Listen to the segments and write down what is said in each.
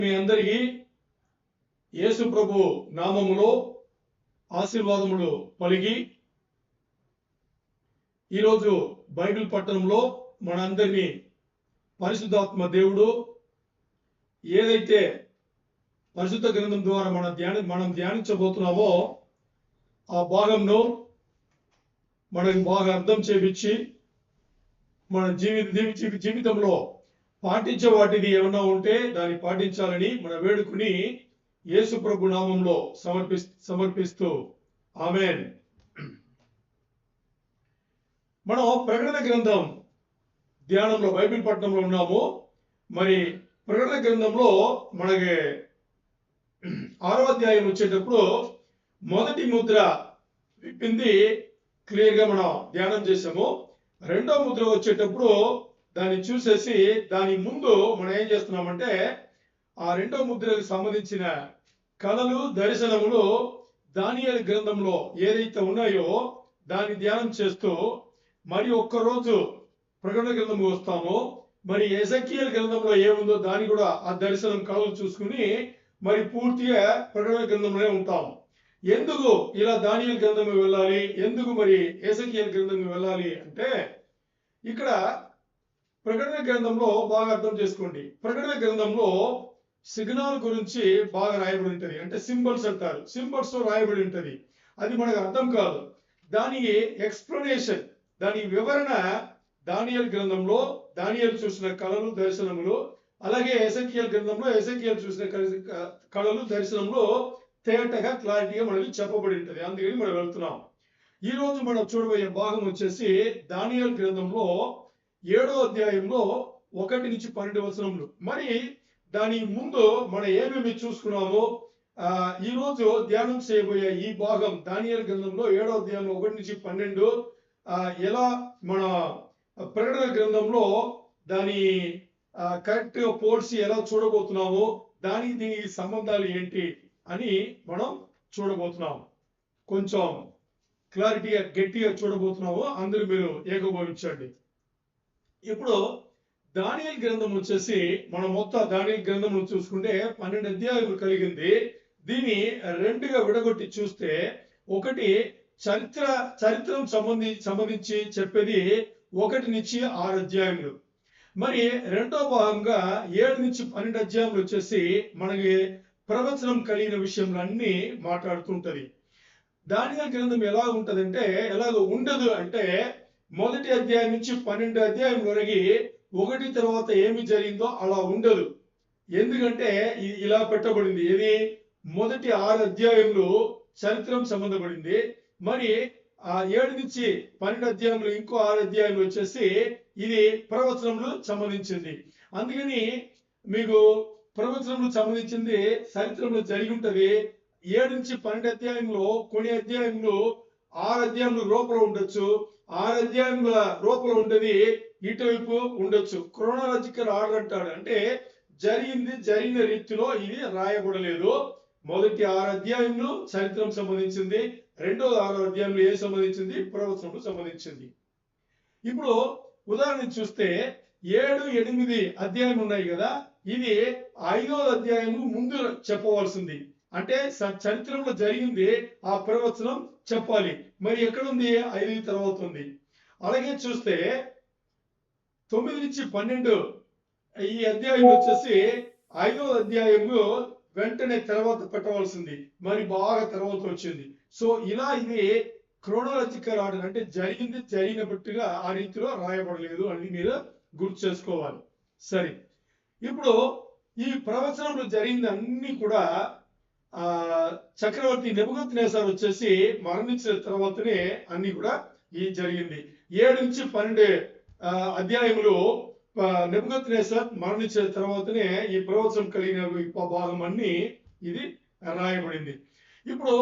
మీ అందరికీ యేసు ప్రభు నామములో ఆశీర్వాదములు పలిగి ఈరోజు బైబిల్ పట్టణంలో మనందరినీ పరిశుద్ధాత్మ దేవుడు ఏదైతే పరిశుద్ధ గ్రంథం ద్వారా మనం ధ్యానించబోతున్నామో ఆ భాగంను మనకు బాగా అర్థం చేపించి మన జీవితంలో పాటించే వాటిది ఏమన్నా ఉంటే దాన్ని పాటించాలని మన వేడుకుని యేసు ప్రభు నామంలో సమర్పిస్తూ ఆమేన్. మనం ప్రకటన గ్రంథం ధ్యానంలో బైబిల్ పట్టణంలో ఉన్నాము. మరి ప్రకటన గ్రంథంలో మనకి 6వ అధ్యాయం వచ్చేటప్పుడు మొదటి ముద్ర విప్పింది క్లియర్గా మనం ధ్యానం చేసాము. 2వ ముద్ర వచ్చేటప్పుడు దాన్ని చూసేసి దాని ముందు మనం ఏం చేస్తున్నామంటే ఆ 2వ ముద్రకు సంబంధించిన కళలు దర్శనములు దానియేలు గ్రంథంలో ఏదైతే ఉన్నాయో దాన్ని ధ్యానం చేస్తూ మరి ఒక్కరోజు ప్రకటన గ్రంథం వస్తాము. మరి ఎజెకియేలు గ్రంథంలో ఏముందో దాన్ని కూడా ఆ దర్శనం కళలు చూసుకుని మరి పూర్తిగా ప్రకటన గ్రంథంలోనే ఉంటాం. ఎందుకు ఇలా దానియేలు గ్రంథం వెళ్ళాలి, ఎందుకు మరి ఎజెకియేలు గ్రంథం వెళ్ళాలి అంటే ఇక్కడ ప్రకటన గ్రంథంలో బాగా అర్థం చేసుకోండి. ప్రకటన గ్రంథంలో సిగ్నల్ గురించి బాగా రాయబడి ఉంటుంది, అంటే సింబల్స్ అంటారు. సింబల్స్ తో రాయబడి ఉంటుంది. అది మనకు అర్థం కాదు. దానికి ఎక్స్ప్లెనేషన్, దాని వివరణ దానియేలు గ్రంథంలో దానియేలు చూసిన కళలు దర్శనములు, అలాగే ఎజెకియేలు గ్రంథంలో ఎజెకియేలు చూసిన కళలు దర్శనంలో తేటగా క్లారిటీగా మనకి చెప్పబడి ఉంటుంది. అందుకని మనం వెళ్తున్నాం. ఈ రోజు మనం చూడబోయే భాగం వచ్చేసి దానియేలు గ్రంథంలో 7వ అధ్యాయంలో 1 నుంచి 12 వచనములు. మరి దాని ముందు మనం ఏమేమి చూసుకున్నామో ఈ రోజు ధ్యానం చేయబోయే ఈ భాగం దానియేలు గ్రంథంలో 7వ అధ్యాయంలో 1 నుంచి 12 ఎలా మన ప్రకటన గ్రంథంలో దాని కరెక్ట్ గా పోల్చి ఎలా చూడబోతున్నామో దానికి దీనికి సంబంధాలు ఏంటి అని మనం చూడబోతున్నాం. కొంచెం క్లారిటీగా గట్టిగా చూడబోతున్నాము. అందరూ మీరు ఏకీభవించండి. ఇప్పుడు దానియేలు గ్రంథం వచ్చేసి మనం మొత్తం దానియేలు గ్రంథం చూసుకుంటే 12 అధ్యాయాలు కలిగింది. దీన్ని 2గా విడగొట్టి చూస్తే ఒకటి చరిత్రం సంబంధించి చెప్పేది 1 నుంచి 6 అధ్యాయములు. మరి 2వ భాగంగా 7 నుంచి 12 అధ్యాయములు వచ్చేసి మనకి ప్రవచనం కలిగిన విషయంలో అన్ని మాట్లాడుతుంటది. దానియేలు గ్రంథం ఎలా ఉంటదంటే ఎలాగ ఉండదు అంటే మొదటి అధ్యాయం నుంచి 12 అధ్యాయం వరకు ఒకటి తర్వాత ఏమి జరిగిందో అలా ఉండదు. ఎందుకంటే ఇలా పెట్టబడింది. ఇది మొదటి 6 అధ్యాయంలో చరిత్రం సంబంధపడింది. మరి ఆ 7 నుంచి 12 అధ్యాయంలో ఇంకో 6 అధ్యాయంలో వచ్చేసి ఇది ప్రవచనములు సంబంధించింది. అందుకని మీకు ప్రవచనములు సంబంధించింది చరిత్రంలో జరిగి ఉంటది. 7 నుంచి 12 అధ్యాయంలో కొన్ని అధ్యాయంలో 6 అధ్యాయంలో లోపల ఉండొచ్చు, 6 అధ్యాయముల రూపంలో ఉండేది ఇటువైపు ఉండొచ్చు. క్రోనాలజికల్ ఆర్డర్ అంటాడు. అంటే జరిగిన రీతిలో ఇది రాయబడలేదు. మొదటి 6 అధ్యాయంలో చరిత్రం సంబంధించింది, 2వ 6 అధ్యాయంలో ఏం సంబంధించింది, ప్రవచనములు సంబంధించింది. ఇప్పుడు ఉదాహరణ చూస్తే 7, 8 అధ్యాయం ఉన్నాయి కదా, ఇది 5వ అధ్యాయము ముందు చెప్పవలసింది. అంటే చరిత్రంలో జరిగింది ఆ ప్రవచనం చెప్పాలి. మరి ఎక్కడుంది, 5 తర్వాత ఉంది. అలాగే చూస్తే 9 నుంచి 12 ఈ అధ్యాయం వచ్చేసి 5వ అధ్యాయంలో వెంటనే తర్వాత పెట్టవలసింది, మరి బాగా తర్వాత వచ్చింది. సో ఇలా ఇది క్రోనాలజికల్ ఆర్డర్, అంటే జరిగినట్టుగా ఆ రీతిలో రాయబడలేదు అని మీరు గుర్తు చేసుకోవాలి. సరే, ఇప్పుడు ఈ ప్రవచనంలో జరిగింది అన్ని కూడా చక్రవర్తి నెబుకద్నెజర్ వచ్చేసి మరణించిన తర్వాతనే అన్ని కూడా ఈ జరిగింది. 7 నుంచి 12 అధ్యాయములు నెబుకద్నెజర్ మరణించిన తర్వాతనే ఈ ప్రవచనం కలిగిన భాగం అన్ని ఇది రాయబడింది. ఇప్పుడు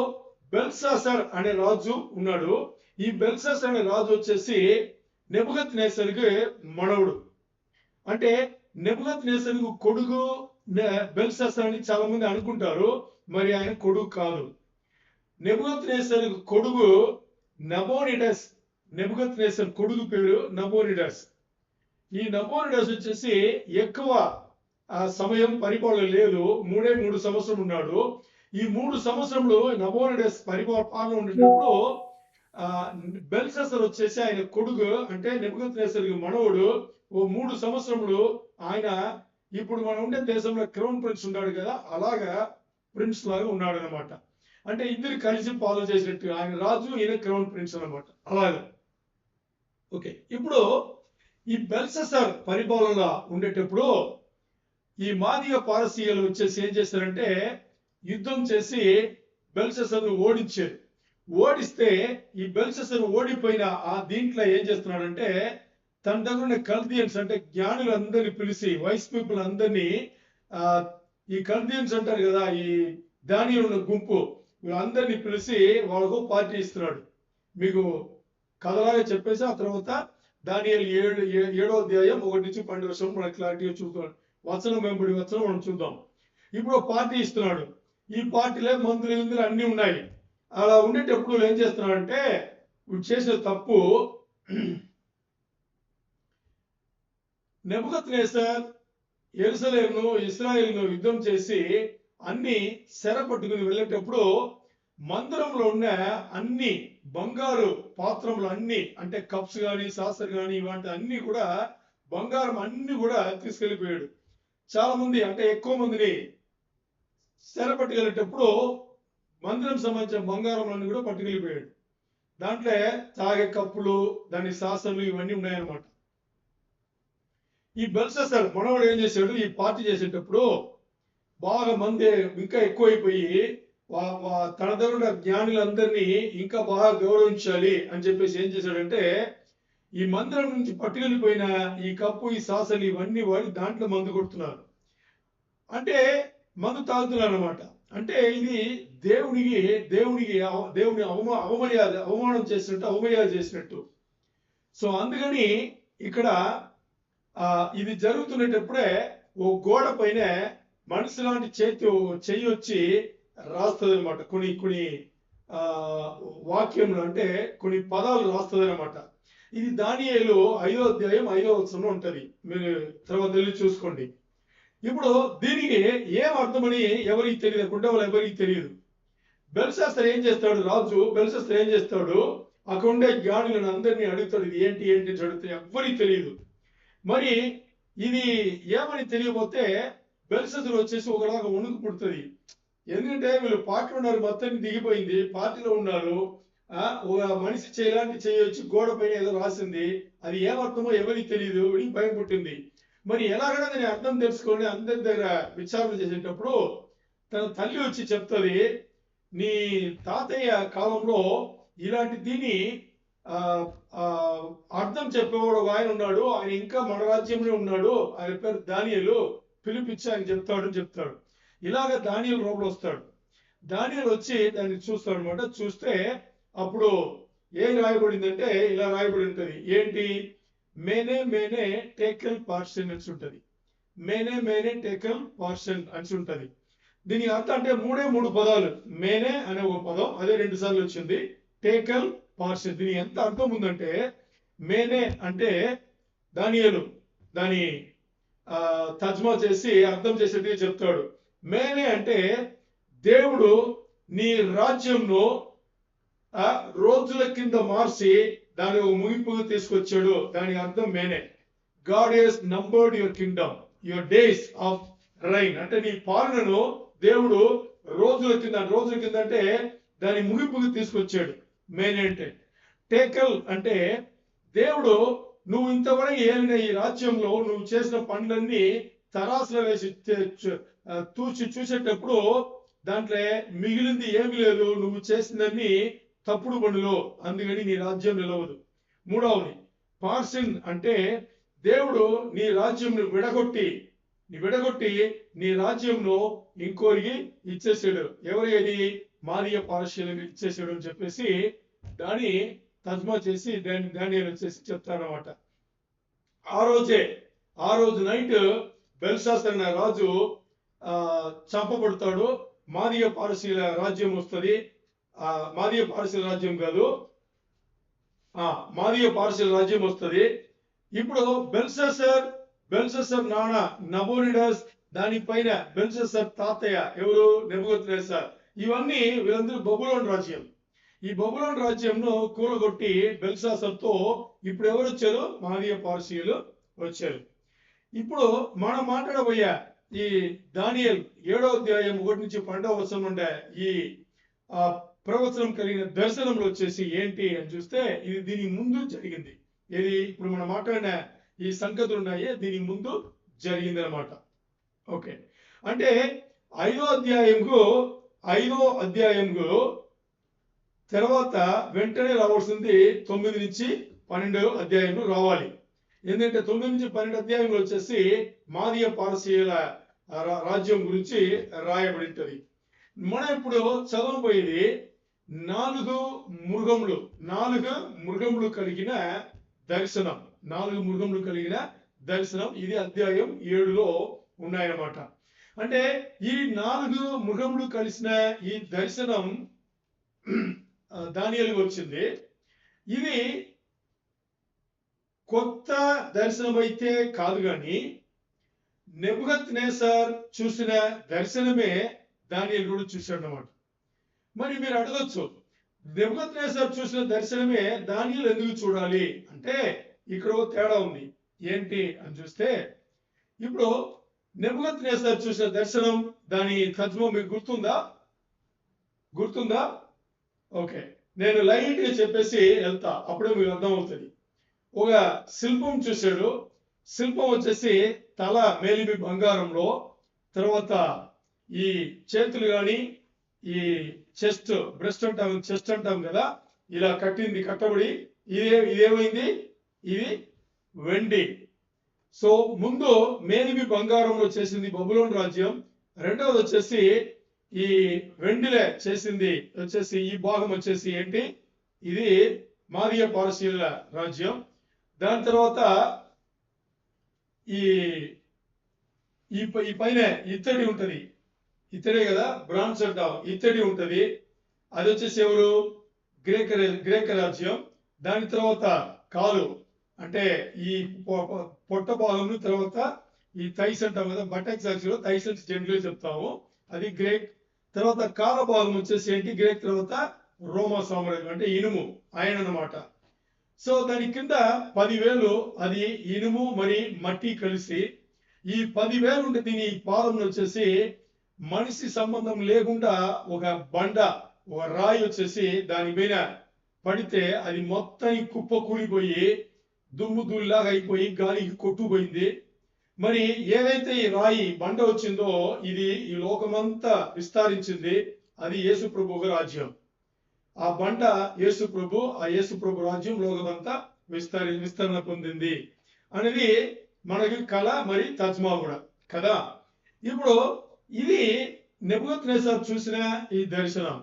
బెల్షాసర్ అనే రాజు ఉన్నాడు. ఈ బెల్షాసర్ అనే రాజు వచ్చేసి నెబుకద్నెజర్కి మనవడు. అంటే నెబుకద్నెజర్కు కొడుకు బెల్షాసర్ అని చాలా మంది అనుకుంటారు. మరి ఆయన కొడుకు కాదు. నెబుకద్నెజర్ కొడుకు నబోనిడస్. నెబుకద్నెజర్ కొడుకు పేరు నబోనిడస్. ఈ నబోనిడస్ వచ్చేసి ఎక్కువ ఆ సమయం పరిపాలన లేదు, 3 సంవత్సరం ఉన్నాడు. ఈ 3 సంవత్సరములు నబోనిడస్ పరిపాలన ఉండేటప్పుడు బెల్షస్సర్ వచ్చేసి ఆయన కొడుకు, అంటే నెబుకద్నెజరు మనవడు, ఓ 3 సంవత్సరములు ఆయన ఇప్పుడు మనం ఉండే దేశంలో క్రౌన్ ప్రిన్స్ ఉన్నాడు కదా, అలాగా ప్రిన్స్ లాగా ఉన్నాడు అనమాట. అంటే ఇద్దరు కలిసి పాలన చేసినట్టు, ఆయన రాజు ఈయన క్రౌన్ ప్రిన్స్ అనమాట, అలాగా. ఓకే, ఇప్పుడు ఈ బెల్షస్సర్ పరిపాలన ఉండేటప్పుడు ఈ మాదీయ పారసీయులు వచ్చేసి ఏం చేశారంటే యుద్ధం చేసి బెల్షస్సర్ను ఓడించారు. ఓడిస్తే ఈ బెల్షస్సర్ ఓడిపోయిన ఆ దీంట్లో ఏం చేస్తున్నాడంటే తన దగ్గర ఉన్న కల్దియన్స్, అంటే జ్ఞానులు అందరినీ పిలిచి, వైస్ పీపుల్ అందరినీ, ఈ కల్దియన్స్ అంటారు కదా, ఈ దానియేలు గుంపు, వీళ్ళందరినీ పిలిచి వాళ్ళకు పార్టీ ఇస్తున్నాడు. మీకు కథలాగా చెప్పేసి ఆ తర్వాత దానియేలు 7వ అధ్యాయం 1-12 మనకు క్లారిటీగా చూద్దాం, వచనం వెంబడి వచనం మనం చూద్దాం. ఇప్పుడు పార్టీ ఇస్తున్నాడు. ఈ పార్టీలో మంత్రులు అన్ని ఉన్నాయి. అలా ఉండేటప్పుడు ఏం చేస్తున్నాడంటే వీడు చేసిన తప్పు, నెబుకద్నెజర్ యెరూషలేమును ఇశ్రాయేలును యుద్ధం చేసి అన్ని చెర పట్టుకుని వెళ్ళేటప్పుడు మందిరంలో ఉన్న అన్ని బంగారు పాత్రములు అన్ని, అంటే కప్స్ కానీ సాసర్ కానీ ఇలాంటి అన్ని కూడా బంగారం అన్ని కూడా తీసుకెళ్లిపోయాడు. చాలా మంది, అంటే ఎక్కువ మందిని చెర పట్టుకెళ్ళేటప్పుడు మందిరం సంబంధించిన బంగారం అన్ని కూడా పట్టుకెళ్ళిపోయాడు. దాంట్లో తాగే కప్పులు, దాని సాసర్లు ఇవన్నీ ఉన్నాయన్నమాట. ఈ బెల్షస్సర్ మనవాడు ఏం చేశాడు, ఈ పార్టీ చేసేటప్పుడు బాగా మంది ఇంకా ఎక్కువైపోయి తన దగ్గర ఉన్న జ్ఞానులందరినీ ఇంకా బాగా గౌరవించాలి అని చెప్పేసి ఏం చేశాడంటే ఈ మందిరం నుంచి పట్టుకెళ్ళిపోయిన ఈ కప్పు, ఈ సాసలు ఇవన్నీ వాడి దాంట్లో మందు కొడుతున్నారు, అంటే మందు తాగుతున్నారు అనమాట. అంటే ఇది దేవుని అవమానం చేసినట్టు, అవమర్యాద చేసినట్టు. సో అందుకని ఇక్కడ ఇది జరుగుతున్నప్పుడే ఓ గోడ పైన మనిషి లాంటి చెయ్యి వచ్చి రాస్తుంది అనమాట. కొన్ని వాక్యములు, అంటే కొన్ని పదాలు రాస్తుంది అనమాట. ఇది దానియేలు 5వ అధ్యాయం 5వ వచనంలో ఉంటది, మీరు తర్వాత వెళ్ళి చూసుకోండి. ఇప్పుడు దీనికి ఏం అర్థమని ఎవరికి తెలియదు, కుండవలు ఎవరికి తెలియదు. బెల్షస్సర్ ఏం చేస్తాడు, రాజు బెల్షస్సర్ ఏం చేస్తాడు, అక్కడ ఉండే జ్ఞానులను అందరినీ అడుగుతాడు, ఇది ఏంటి ఏంటి అని అడిగితే ఎవ్వరికి తెలియదు. మరి ఇది ఏమని తెలియకపోతే బెల్షస్సర్ వచ్చేసి ఒకలాగా వణుకు పుడుతుంది. ఎందుకంటే వీళ్ళు పార్టీ ఉన్నారు, మొత్తం దిగిపోయింది, పార్టీలో ఉన్నారు. ఒక మనిషి చేయలాంటి చేయొచ్చి గోడ పైన ఏదో రాసింది, అది ఏమర్థమో ఎవరికి తెలియదు, వీడికి భయం పుట్టింది. మరి ఎలాగైనా దాని అర్థం తెలుసుకొని అందరి దగ్గర విచారణ చేసేటప్పుడు తన తల్లి వచ్చి చెప్తుంది, నీ తాతయ్య కాలంలో ఇలాంటి దీని అర్థం చెప్పేవాడు ఆయన ఉన్నాడు, ఆయన ఇంకా మన రాజ్యంలో ఉన్నాడు, ఆయన పేరు దానియేలు, పిలిపించి ఆయన చెప్తాడు. ఇలాగ దానియేలు లోపల వస్తాడు. దానియేలు వచ్చి దాన్ని చూస్తాడు అనమాట. చూస్తే అప్పుడు ఏం రాయబడిందంటే ఇలా రాయబడి ఉంటది, ఏంటి, మేనే టేకల్ పార్షన్ అని ఉంటది, మేనే టేకల్ పార్షన్ అని ఉంటది. దీనికి అర్థం అంటే 3 పదాలు, మేనే అనే ఒక పదం అదే 2 సార్లు వచ్చింది, టేకల్ పార్షన్. దీని ఎంత అర్థం ఉందంటే మేనే అంటే దానియేలు దాని తర్జుమా చేసి అర్థం చేసేట్టుగా చెప్తాడు. మేనే అంటే దేవుడు నీ రాజ్యంను రోజుల కింద మార్చి దాని ఒక ముగింపుగా తీసుకొచ్చాడు, దాని అర్థం మేనే. God has numbered your kingdom, your days of reign. అంటే నీ పాలనను దేవుడు రోజుల కింద అంటే దాని ముగింపుకి తీసుకొచ్చాడు. మేనే అంటే టేకల్ అంటే దేవుడు నువ్వు ఇంతవరకు ఏలిన ఈ రాజ్యంలో నువ్వు చేసిన పనులన్నీ తరాసులో వేసి చూసేటప్పుడు దాంట్లో మిగిలింది ఏమి లేదు, నువ్వు చేసిందన్నీ తప్పుడు పనులు, అందుకని నీ రాజ్యం నిలవదు. 3వది పార్సిన్ అంటే దేవుడు నీ రాజ్యంను విడగొట్టి నీ రాజ్యంను ఇంకోరికి ఇచ్చేసాడు. ఎవరేది, మాదీయ పారసీయులకు ఇచ్చేసాడు అని చెప్పేసి దాన్ని తర్జుమా చేసి దానియేలు వచ్చేసి చెప్తారన్నమాట. ఆ రోజు నైట్ బెల్షస్సర్ అనే రాజు చంపబడతాడు. మాదీయ పారసీయుల రాజ్యం వస్తుంది. మాదీయ పారసీయుల రాజ్యం కాదు, మాదీయ పారసీయుల రాజ్యం వస్తుంది. ఇప్పుడు బెల్షస్సర్ నాన్న నబోనిడస్ దానిపైన బెల్షస్సర్ తాతయ్య ఎవరు, నెబుకద్నెజర్. ఇవన్నీ వీళ్ళందరూ బబులోను రాజ్యం. ఈ బబులోను రాజ్యంను కూలగొట్టి బెల్షస్సర్తో ఇప్పుడు ఎవరు వచ్చారు, మాదీయ పారసీయులు వచ్చారు. ఇప్పుడు మనం మాట్లాడబోయే ఈ దానియేలు 7వ అధ్యాయం 1 నుంచి 12వ వచనం నుండే ఈ ప్రవచనం కలిగిన దర్శనంలో వచ్చేసి ఏంటి అని చూస్తే ఇది దీనికి ముందు జరిగింది. ఇది ఇప్పుడు మనం మాట్లాడిన ఈ సంగతులు ఉన్నాయే దీనికి ముందు జరిగింది అనమాట. ఓకే, అంటే 5వ అధ్యాయంకు తర్వాత వెంటనే రావాల్సింది 9 నుంచి 12 అధ్యాయంలో రావాలి. ఎందుకంటే 9 నుంచి 12 అధ్యాయంలో వచ్చేసి మాదీయ పారసీయుల రాజ్యం గురించి రాయబడి ఉంటుంది. మనం ఇప్పుడు చదవబోయేది 4 మృగములు కలిగిన దర్శనం. 4 మృగములు కలిగిన దర్శనం ఇది అధ్యాయం 7లో ఉన్నాయన్నమాట. అంటే ఈ 4 మృగములు కలిసిన ఈ దర్శనం దానియేలుకు వచ్చింది. ఇది కొత్త దర్శనం అయితే కాదు, కానీ నెబుకద్నెజర్ చూసిన దర్శనమే దానియేలు కూడా చూశాడు అన్నమాట. మరి మీరు అడగొచ్చు, నెబుకద్నెజర్ చూసిన దర్శనమే దానియేలు ఎందుకు చూడాలి అంటే ఇక్కడ తేడా ఉంది. ఏంటి అని చూస్తే, ఇప్పుడు నెబుకద్నెజర్ చూసిన దర్శనం దాని తర్జుమా మీకు గుర్తుందా? ఓకే, నేను లైట్ గా చెప్పేసి వెళ్తా, అప్పుడే మీకు అర్థమవుతుంది. ఒక శిల్పం చూశాడు. శిల్పం వచ్చేసి తల మేలిమి బంగారంలో, తర్వాత ఈ చేతులు కానీ ఈ చెస్ట్ అంటాం కదా, ఇలా కట్టబడి ఇదేమైంది, ఇది వెండి. సో ముందు మేలిమి బంగారంలో చేసింది బబులోను రాజ్యం, రెండవది వచ్చేసి ఈ వెండిలే చేసింది వచ్చేసి ఈ భాగం వచ్చేసి ఏంటి, ఇది మాదీయ పారసీయుల రాజ్యం. దాని తర్వాత ఈ పైన ఇత్తడి ఉంటది, ఇత్తడే కదా బ్రాంజ్ అంటాం, ఇత్తడి ఉంటది. అది వచ్చేసి ఎవరు, గ్రేక రాజ్యం. దాని తర్వాత కాలు అంటే ఈ పొట్ట భాగం, తర్వాత ఈ థైస్ అంటాం కదా, బటెక్స్ థైసెన్స్ జెండ్లు చెప్తాము, అది గ్రేక్. తర్వాత కాల భాగం వచ్చేసి ఏంటి, గ్రేక్. తర్వాత రోమా సామ్రాజ్యం అంటే ఇనుము ఆయన అన్నమాట. సో దాని కింద 10,000 అది ఇనుము మరి మట్టి కలిసి ఈ 10,000 ఉంటే దీని పాదంలో వచ్చేసి మనిషి సంబంధం లేకుండా ఒక బండ, ఒక రాయి వచ్చేసి దాని మీద పడితే అది మొత్తం కుప్ప కూలిపోయి దుమ్ము దుల్లాగా అయిపోయి గాలికి కొట్టుపోయింది. మరి ఏదైతే ఈ రాయి బండ వచ్చిందో ఇది ఈ లోకమంతా విస్తరించింది. అది యేసు ప్రభు రాజ్యం. ఆ బండ యేసు ప్రభు, ఆ యేసు ప్రభు రాజ్యం లోకమంతా విస్తరణ పొందింది అనేది మనకి కళ మరి తర్జుమా కూడా కదా. ఇప్పుడు ఇది నెబుకద్నెజర్ చూసిన ఈ దర్శనం,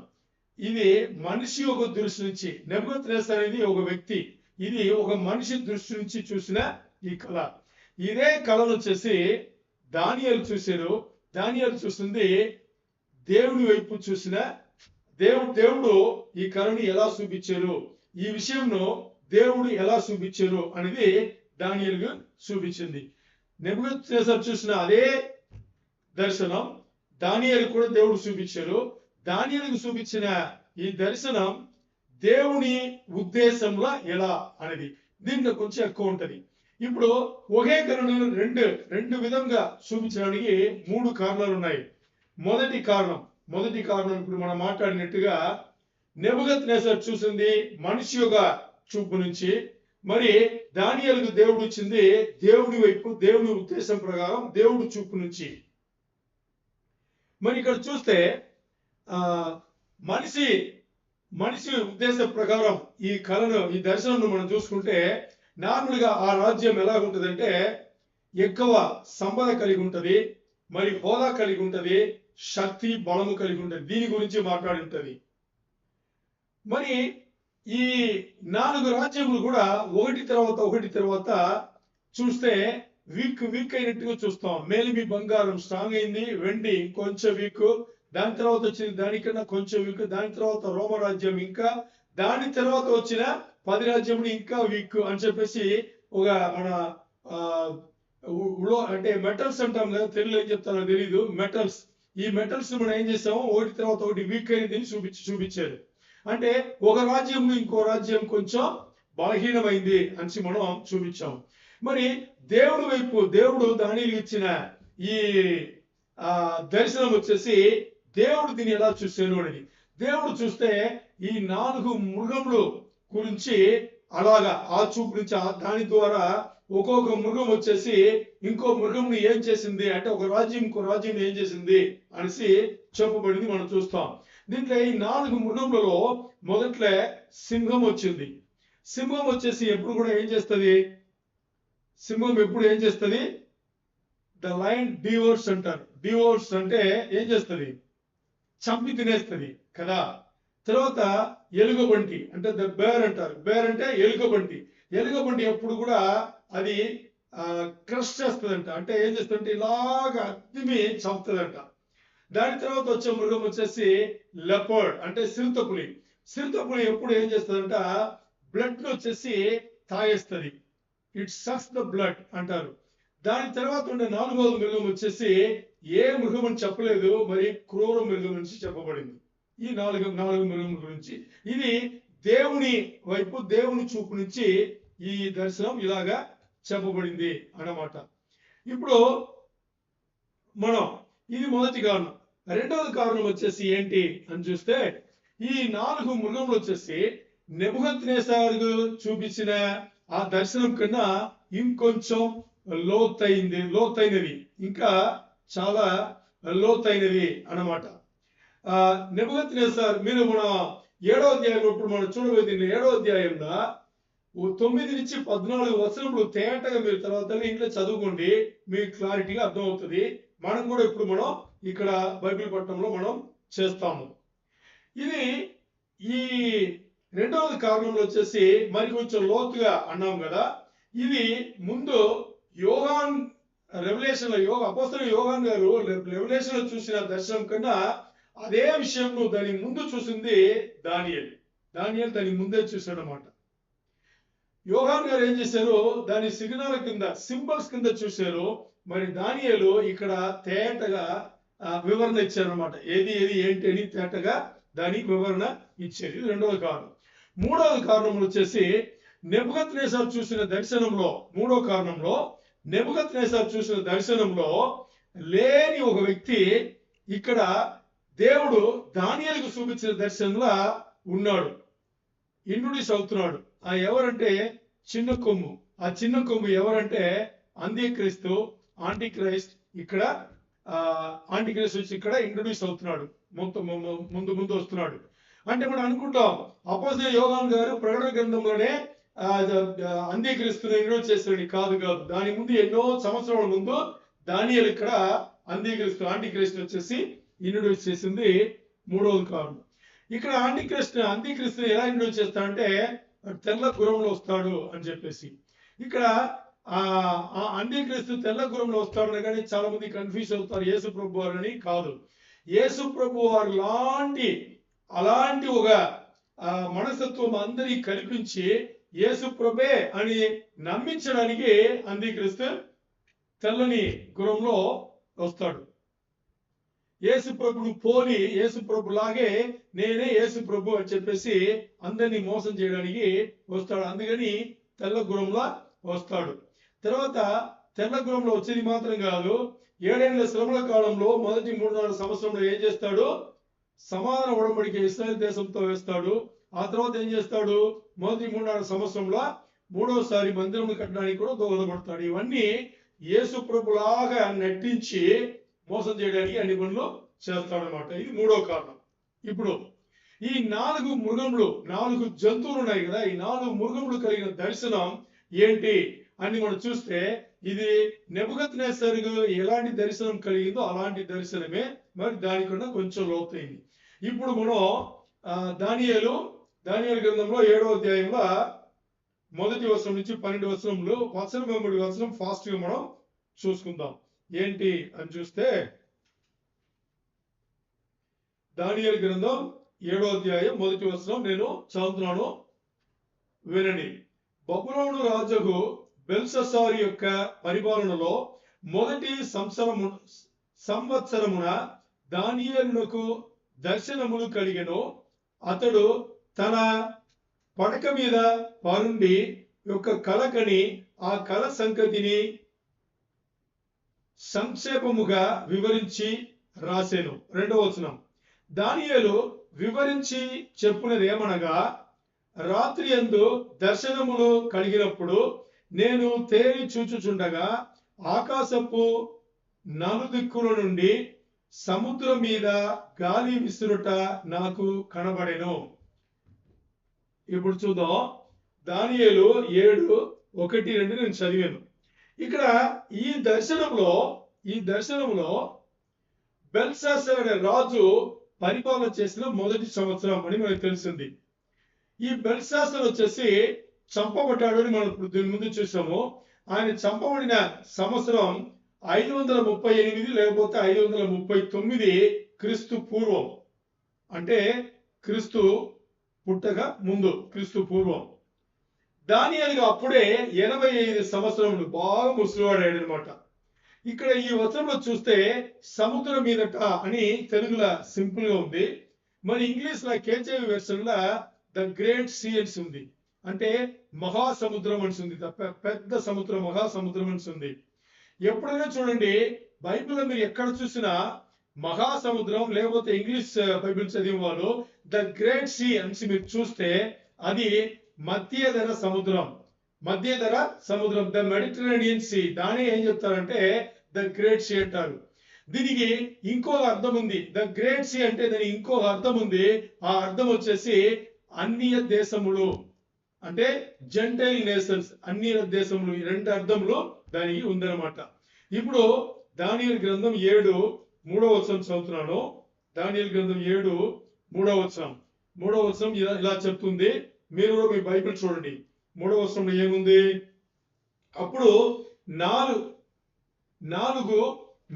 ఇది మనిషి ఒక దృష్టి నుంచి, నెబుకద్నెజర్ అనేది ఒక వ్యక్తి, ఇది ఒక మనిషి దృష్టి నుంచి చూసిన ఈ కళ. ఇదే కళను వచ్చేసి దానియేలు చూశారు. దానియేలు చూసింది దేవుని వైపు చూసిన దేవుడు ఈ కళని ఎలా చూపించారు, ఈ విషయంలో దేవుడు ఎలా చూపించారు అనేది దానియేలుకు చూపించింది. నెబుకద్నెజర్ చూసిన అదే దర్శనం దానియేలు కూడా దేవుడు చూపించారు. దానియేలుకు చూపించిన ఈ దర్శనం దేవుని ఉద్దేశంలో ఎలా అనేది దీంట్లో కొంచెం ఎక్కువ ఉంటది. ఇప్పుడు ఒకే కళను రెండు విధంగా చూపించడానికి 3 కారణాలు ఉన్నాయి. మొదటి కారణం ఇప్పుడు మనం మాట్లాడినట్టుగా నెబుకద్నెజర్ చూసింది మనిషి యొక్క చూపు నుంచి, మరి దానియేలుకు దేవుడు ఇచ్చింది దేవుని వైపు, దేవుని ఉద్దేశం ప్రకారం దేవుడు చూపు నుంచి. మరి ఇక్కడ చూస్తే మనిషి ఉద్దేశం ప్రకారం ఈ కళను, ఈ దర్శనం మనం చూసుకుంటే నార్మల్ గా ఆ రాజ్యం ఎలా ఉంటదంటే ఎక్కువ సంపద కలిగి ఉంటది, మరి హోదా కలిగి ఉంటది, శక్తి బలము కలిగి ఉంటది. దీని గురించి మాట్లాడి ఉంటది. మరి ఈ 4 రాజ్యములు కూడా ఒకటి తర్వాత చూస్తే వీక్ అయినట్టుగా చూస్తాం. మేలిమి బంగారం స్ట్రాంగ్ అయింది, వెండి కొంచెం వీక్, దాని తర్వాత వచ్చింది దానికన్నా కొంచెం వీక్, దాని తర్వాత రోమ రాజ్యం, ఇంకా దాని తర్వాత వచ్చిన 10 రాజ్యములు ఇంకా వీక్ అని చెప్పేసి ఒక మన అంటే మెటల్స్ అంటాం కదా, తెలుగులో ఏం చెప్తారో తెలీదు, మెటల్స్. ఈ మెటల్స్ మనం ఏం చేసాము, ఒకటి తర్వాత ఒకటి వీక్ అయిందని చూపించారు. అంటే ఒక రాజ్యం ఇంకో రాజ్యం కొంచెం బలహీనమైంది అని మనం చూపించాం. మరి దేవుడి వైపు దేవుడు దానియేలుకి ఇచ్చిన ఈ దర్శనం వచ్చేసి దేవుడు దీన్ని ఎలా చూశారు అనేది. దేవుడు చూస్తే ఈ 4 మృగములు గురించి అలాగా ఆ చూపు నుంచి దాని ద్వారా ఒక్కొక్క మృగం వచ్చేసి ఇంకో మృగంని ఏం చేసింది అంటే ఒక రాజ్యం ఇంకో రాజ్యం ఏం చేసింది అనేసి చెప్పబడింది మనం చూస్తాం. దీంట్లో ఈ 4 మృగములలో మొదట్లో సింహం వచ్చింది. సింహం వచ్చేసి ఎప్పుడు కూడా ఏం చేస్తుంది, సింహం ఎప్పుడు ఏం చేస్తుంది, ద లయన్ డివోర్స్ అంటారు. డివోర్స్ అంటే ఏం చేస్తుంది, చంపి తినేస్తుంది కదా. తర్వాత ఎలుగుబంటి అంటే ద బేర్ అంటారు. బేర్ అంటే ఎలుగుబంటి. ఎలుగుబంటి ఎప్పుడు కూడా అది క్రష్ చేస్తుందంట, అంటే ఏం చేస్తుందంటే ఇలాగా అద్దిమి చంపుతుందంట. దాని తర్వాత వచ్చే మృగం వచ్చేసి లెపర్డ్ అంటే సిరుతపులి. సిరుతపులి ఎప్పుడు ఏం చేస్తుందంట, బ్లడ్ వచ్చేసి తాగేస్తుంది, ఇట్ సక్స్ ద బ్లడ్ అంటారు. దాని తర్వాత ఉండే 4వ మృగం వచ్చేసి ఏ మృగం అని చెప్పలేదు, మరి క్రూర మృగం నుంచి చెప్పబడింది. ఈ 4 మృగం గురించి ఇది దేవుని వైపు దేవుని చూపు నుంచి ఈ దర్శనం ఇలాగా చెప్పబడింది అన్నమాట. ఇప్పుడు మనం ఇది మొదటి కారణం. రెండవది కారణం వచ్చేసి ఏంటి అని చూస్తే ఈ 4 మృగములు వచ్చేసి నెబుకద్నెజరు చూపించిన ఆ దర్శనం కన్నా ఇంకొంచెం లోతైనది, ఇంకా చాలా లోతైనది అన్నమాట. నెబుకద్నెజరు మీరు మన 7వ అధ్యాయం ఇప్పుడు మనం చూడబోయేది 7వ అధ్యాయంలో 9 నుంచి 14 వచనములు తేటగా మీరు తర్వాత ఇంట్లో చదువుకోండి, మీకు క్లారిటీగా అర్థమవుతుంది. మనం కూడా ఇప్పుడు మనం ఇక్కడ బైబిల్ పట్టణంలో మనం చేస్తాము. ఇది ఈ రెండవది కారణంలో వచ్చేసి మరి కొంచెం లోతుగా అన్నాం కదా. ఇది ముందు యోహాన్ రెవల్యూషన్ లో అపోస్తలుడైన యోహాన్ గారు రెవల్యూషన్ లో చూసిన దర్శనం కన్నా అదే విషయం దాని ముందు చూసింది దానియేలు దాని ముందే చూశాడు అన్నమాట. యోహాన్ గారు ఏం చేశారు, దాని సిగ్నల్ కింద సింబల్స్ కింద చూశారు. మరి దానియేలు ఇక్కడ తేటగా వివరణ ఇచ్చారు అనమాట. ఏది ఏంటి అని తేటగా దానికి వివరణ ఇచ్చారు. ఇది రెండవ కారణం. మూడవ కారణం వచ్చేసి నెబుకద్నెజరు చూసిన దర్శనంలో, మూడో కారణంలో నెబుకద్నెజరు చూసిన దర్శనంలో లేని ఒక వ్యక్తి ఇక్కడ దేవుడు దానియేలుకు చూపించిన దర్శనంలో ఉన్నాడు, ఇంట్రొడ్యూస్ అవుతున్నాడు. ఆ ఎవరంటే చిన్న కొమ్ము. ఆ చిన్న కొమ్ము ఎవరంటే అంత్యక్రీస్తు, ఆంటిక్రైస్ట్. ఇక్కడ ఆంటిక్రైస్ట్ వచ్చి ఇక్కడ ఇంట్రొడ్యూస్ అవుతున్నాడు, ముందు వస్తున్నాడు. అంటే మనం అనుకుంటాం అపోస్తలుడైన యోహాన్ గారు ప్రకటన గ్రంథంలోనే అంత్యక్రీస్తుని ఇంట్రొడ్యూస్ చేస్తాడని. కాదు. దాని ముందు ఎన్నో సంవత్సరాల ముందు దానియేలు ఇక్కడ ఆంటిక్రైస్ట్ వచ్చేసి ఇంట్రొడ్యూస్ చేసింది. మూడవది కారణం. ఇక్కడ అంత్యక్రీస్తుని ఎలా ఇంట్రొడ్యూస్ చేస్తాడంటే తెల్ల గుర్రంలో వస్తాడు అని చెప్పేసి. ఇక్కడ అంత్యక్రీస్తు తెల్ల గుర్రంలో వస్తాడు కానీ చాలా మంది కన్ఫ్యూజ్ అవుతారు, యేసు ప్రభు వారని. కాదు, యేసు ప్రభు వారు అలాంటి ఒక మనస్తత్వం అందరికి కల్పించి యేసు ప్రభే అని నమ్మించడానికి అంత్యక్రీస్తు తెల్లని గుర్రంలో వస్తాడు. యేసు ప్రభును పోలి యేసు ప్రభు లాగే నేనే యేసు ప్రభు అని చెప్పేసి అందరినీ మోసం చేయడానికి వస్తాడు. అందుకని తెల్ల గుర్రంలో వస్తాడు. తర్వాత తెల్ల గుర్రంలో వచ్చేది మాత్రం కాదు, 7 ఏళ్ల శ్రమల కాలంలో మొదటి 3-4 సంవత్సరంలో ఏం చేస్తాడు, సమాధాన ఉడంబడిక ఇశ్రాయేలు దేశంతో వేస్తాడు. ఆ తర్వాత ఏం చేస్తాడు, మొదటి 3-4 సంవత్సరంలో మూడోసారి మందిరం కట్టడానికి కూడా దోహదపడతాడు. ఇవన్నీ యేసు ప్రభులాగా నటించి మోసం చేయడానికి అన్ని పనులు చేస్తాడనమాట. ఇది మూడో కారణం. ఇప్పుడు ఈ 4 మృగములు, 4 జంతువులు ఉన్నాయి కదా, ఈ 4 మృగములు కలిగిన దర్శనం ఏంటి అని మనం చూస్తే ఇది నెబుకద్నెజరుకు ఎలాంటి దర్శనం కలిగిందో అలాంటి దర్శనమే, మరి దానికన్నా కొంచెం లోతైంది. ఇప్పుడు మనం దానియేలు గ్రంథంలో 7వ అధ్యాయంలో 1వ వచనం నుంచి 12వ వచనంలో వచనం ఫాస్ట్ గా మనం చూసుకుందాం. ఏంటి అని చూస్తే దానియేలు గ్రంథం 7వ అధ్యాయం 1వ వచనం నేను చదువుతున్నాను, వినండి. బబులోను రాజుకు బెల్షస్సారు యొక్క పరిపాలనలో మొదటి సంవత్సరమున దానియేలునకు దర్శనములు కలిగెను. అతడు తన పడక మీద పరుండి యొక్క కల కని ఆ కల సంగతిని సంక్షేపముగా వివరించి రాసెను. 2వ వచనం, దానియేలు వివరించి చెప్పునది ఏమనగా, రాత్రి యందు దర్శనములు కలిగినప్పుడు నేను తేరి చూచుచుండగా ఆకాశపు నలుదిక్కుల నుండి సముద్రం మీద గాలి విసురుట నాకు కనబడెను. ఇప్పుడు చూద్దాం. దానియేలు 7:1-2 నేను చదివాను. ఇక్కడ ఈ దర్శనంలో బెల్షస్సారు అనే రాజు పరిపాలన చేసిన మొదటి సంవత్సరం అని మనకు తెలిసింది. ఈ బెల్షస్సారు వచ్చేసి చంపబడ్డాడు అని మనం దీని ముందు చూసాము. ఆయన చంపబడిన సంవత్సరం 538 లేకపోతే 539 క్రీస్తు పూర్వం, అంటే క్రీస్తు పుట్టక ముందు, క్రీస్తు పూర్వం. దానియేలు అప్పుడే 85 సంవత్సరములు, బాగా ముసలివాడాడు అనమాట. ఇక్కడ ఈ వచనంలో చూస్తే సముద్రం మీదట అని తెలుగులో సింపుల్ గా ఉంది. మరి ఇంగ్లీష్ లో కేజీవి వెర్షన్ లో ద గ్రేట్ సీ అని ఉంది, అంటే మహాసముద్రం అని ఉంది. పెద్ద సముద్రం, మహాసముద్రం అని ఉంది. ఎప్పుడైనా చూడండి బైబిల్లో మీరు ఎక్కడ చూసినా మహాసముద్రం లేకపోతే ఇంగ్లీష్ బైబిల్ చదివిన వాళ్ళు ద గ్రేట్ సీ అని మీరు చూస్తే అది మధ్యధర సముద్రం, ద మెడిటరేనియన్ సీ. దాని ఏం చెప్తారంటే ద గ్రేట్ సీ అంటారు. దీనికి ఇంకొక అర్థం ఉంది. ద గ్రేట్ సీ అంటే దానికి ఇంకొక అర్థం ఉంది. ఆ అర్థం వచ్చేసి అన్య దేశములు, అంటే జెంటైల్ నేషన్స్, అన్య దేశములు. ఈ 2 అర్థములు దానికి ఉందన్నమాట. ఇప్పుడు దానియేలు గ్రంథం 7:3 చదువుతున్నాను. దానియేలు గ్రంథం 7:3 ఇలా చెప్తుంది. మీరు కూడా మీ బైబిల్ చూడండి. 3వ వచనంలో ఏముంది? అప్పుడు 4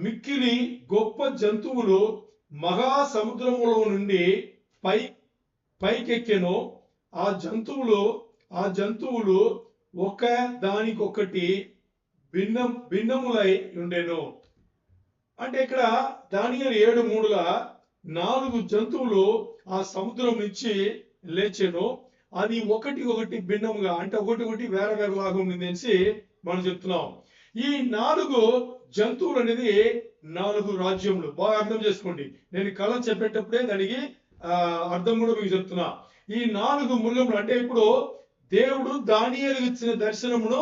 మిక్కిలి గొప్ప జంతువులు మహాసముద్రములో నుండి పైకెక్కెను. ఆ జంతువులు ఒక దానికొకటి భిన్నములై ఉండెను. అంటే ఇక్కడ దానియేలు 7:3 4 జంతువులు ఆ సముద్రం నుంచి లేచెను. అది ఒకటి భిన్నముగా, అంటే ఒకటి వేరే లాగా ఉంది అనేసి మనం చెప్తున్నాం. ఈ 4 జంతువులు అనేది 4 రాజ్యములు. బాగా అర్థం చేసుకోండి. నేను కళ చెప్పేటప్పుడే దానికి అర్థం కూడా మీకు చెప్తున్నా. ఈ 4 మృగములు అంటే ఇప్పుడు దేవుడు దానియేలుకు ఇచ్చిన దర్శనమును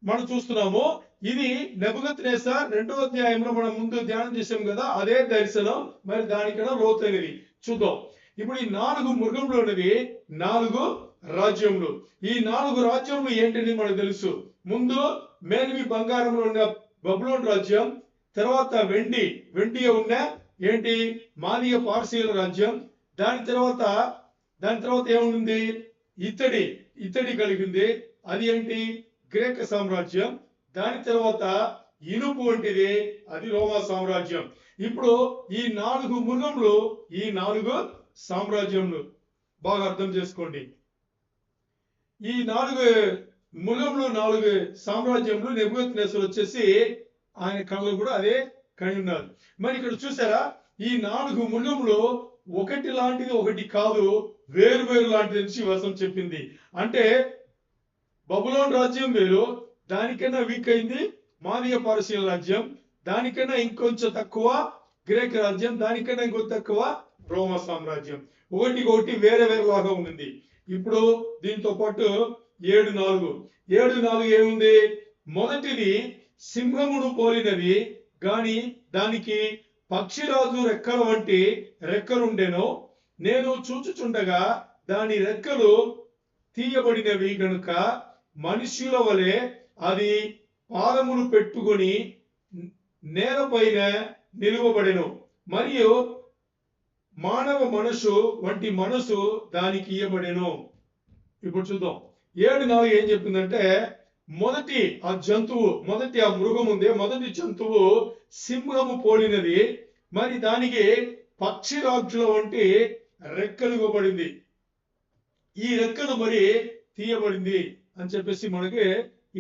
మనం చూస్తున్నాము. ఇది నెబుకద్నెజర్ 2వ అధ్యాయంలో మనం ముందు ధ్యానం చేసాం కదా, అదే దర్శనం. మరి దానికన్నా లోతైనది చూద్దాం. ఇప్పుడు ఈ 4 మృగములు అనేది 4 రాజ్యములు. ఈ 4 రాజ్యములు ఏంటని మనకు తెలుసు. ముందు మేలిమి బంగారంలో ఉన్న బబులోన్ రాజ్యం, తర్వాత వెండిగా ఉన్న ఏంటి మాదీయ పార్సీల రాజ్యం. దాని తర్వాత ఏముంది? ఇత్తడి కలిగింది, అది ఏంటి గ్రీక్ సామ్రాజ్యం. దాని తర్వాత ఇనుపు వంటిది, అది రోమా సామ్రాజ్యం. ఇప్పుడు ఈ 4 మృగములు ఈ 4 సామ్రాజ్యములు బాగా అర్థం చేసుకోండి. ఈ 4 మృగములు 4 సామ్రాజ్యములు నెబుకద్నెజర్ వచ్చేసి ఆయన కళ్ళు కూడా అదే కని ఉన్నారు. మరి ఇక్కడ చూసారా, ఈ 4 మృగములు ఒకటి లాంటిది ఒకటి కాదు, వేరు లాంటిది నుంచి వచనం చెప్పింది. అంటే బబులోన్ రాజ్యం వేరు, దానికన్నా వీక్ అయింది మాదీయ పారసీల రాజ్యం, దానికన్నా ఇంకొంచెం తక్కువ గ్రీక్ రాజ్యం, దానికన్నా ఇంకొంచెం తక్కువ రోమా సామ్రాజ్యం. ఒకటి వేరే లాగా ఉంది. ఇప్పుడు దీంతో పాటు 7:4 ఏముంది? మొదటిది సింహమును పోలినది గాని దానికి పక్షిరాజు రెక్కల వంటి రెక్కలుండెను. నేను చూచుచుండగా దాని రెక్కలు తీయబడినవి గనుక మనుష్యుల వలె అది పాదములు పెట్టుకొని నేలపైన నిలువబడెను. మరియు మానవ మనసు వంటి మనసు దానికి ఇయ్యబడెను. ఇప్పుడు చూద్దాం. 7:4 ఏం చెప్పిందంటే, మొదటి ఆ మృగం ఉంది, మొదటి జంతువు సింహము పోలినది, మరి దానికి పక్షిరాజుల వంటి రెక్కలు ఇవ్వబడింది. ఈ రెక్కలు మరి తీయబడింది అని చెప్పేసి మనకి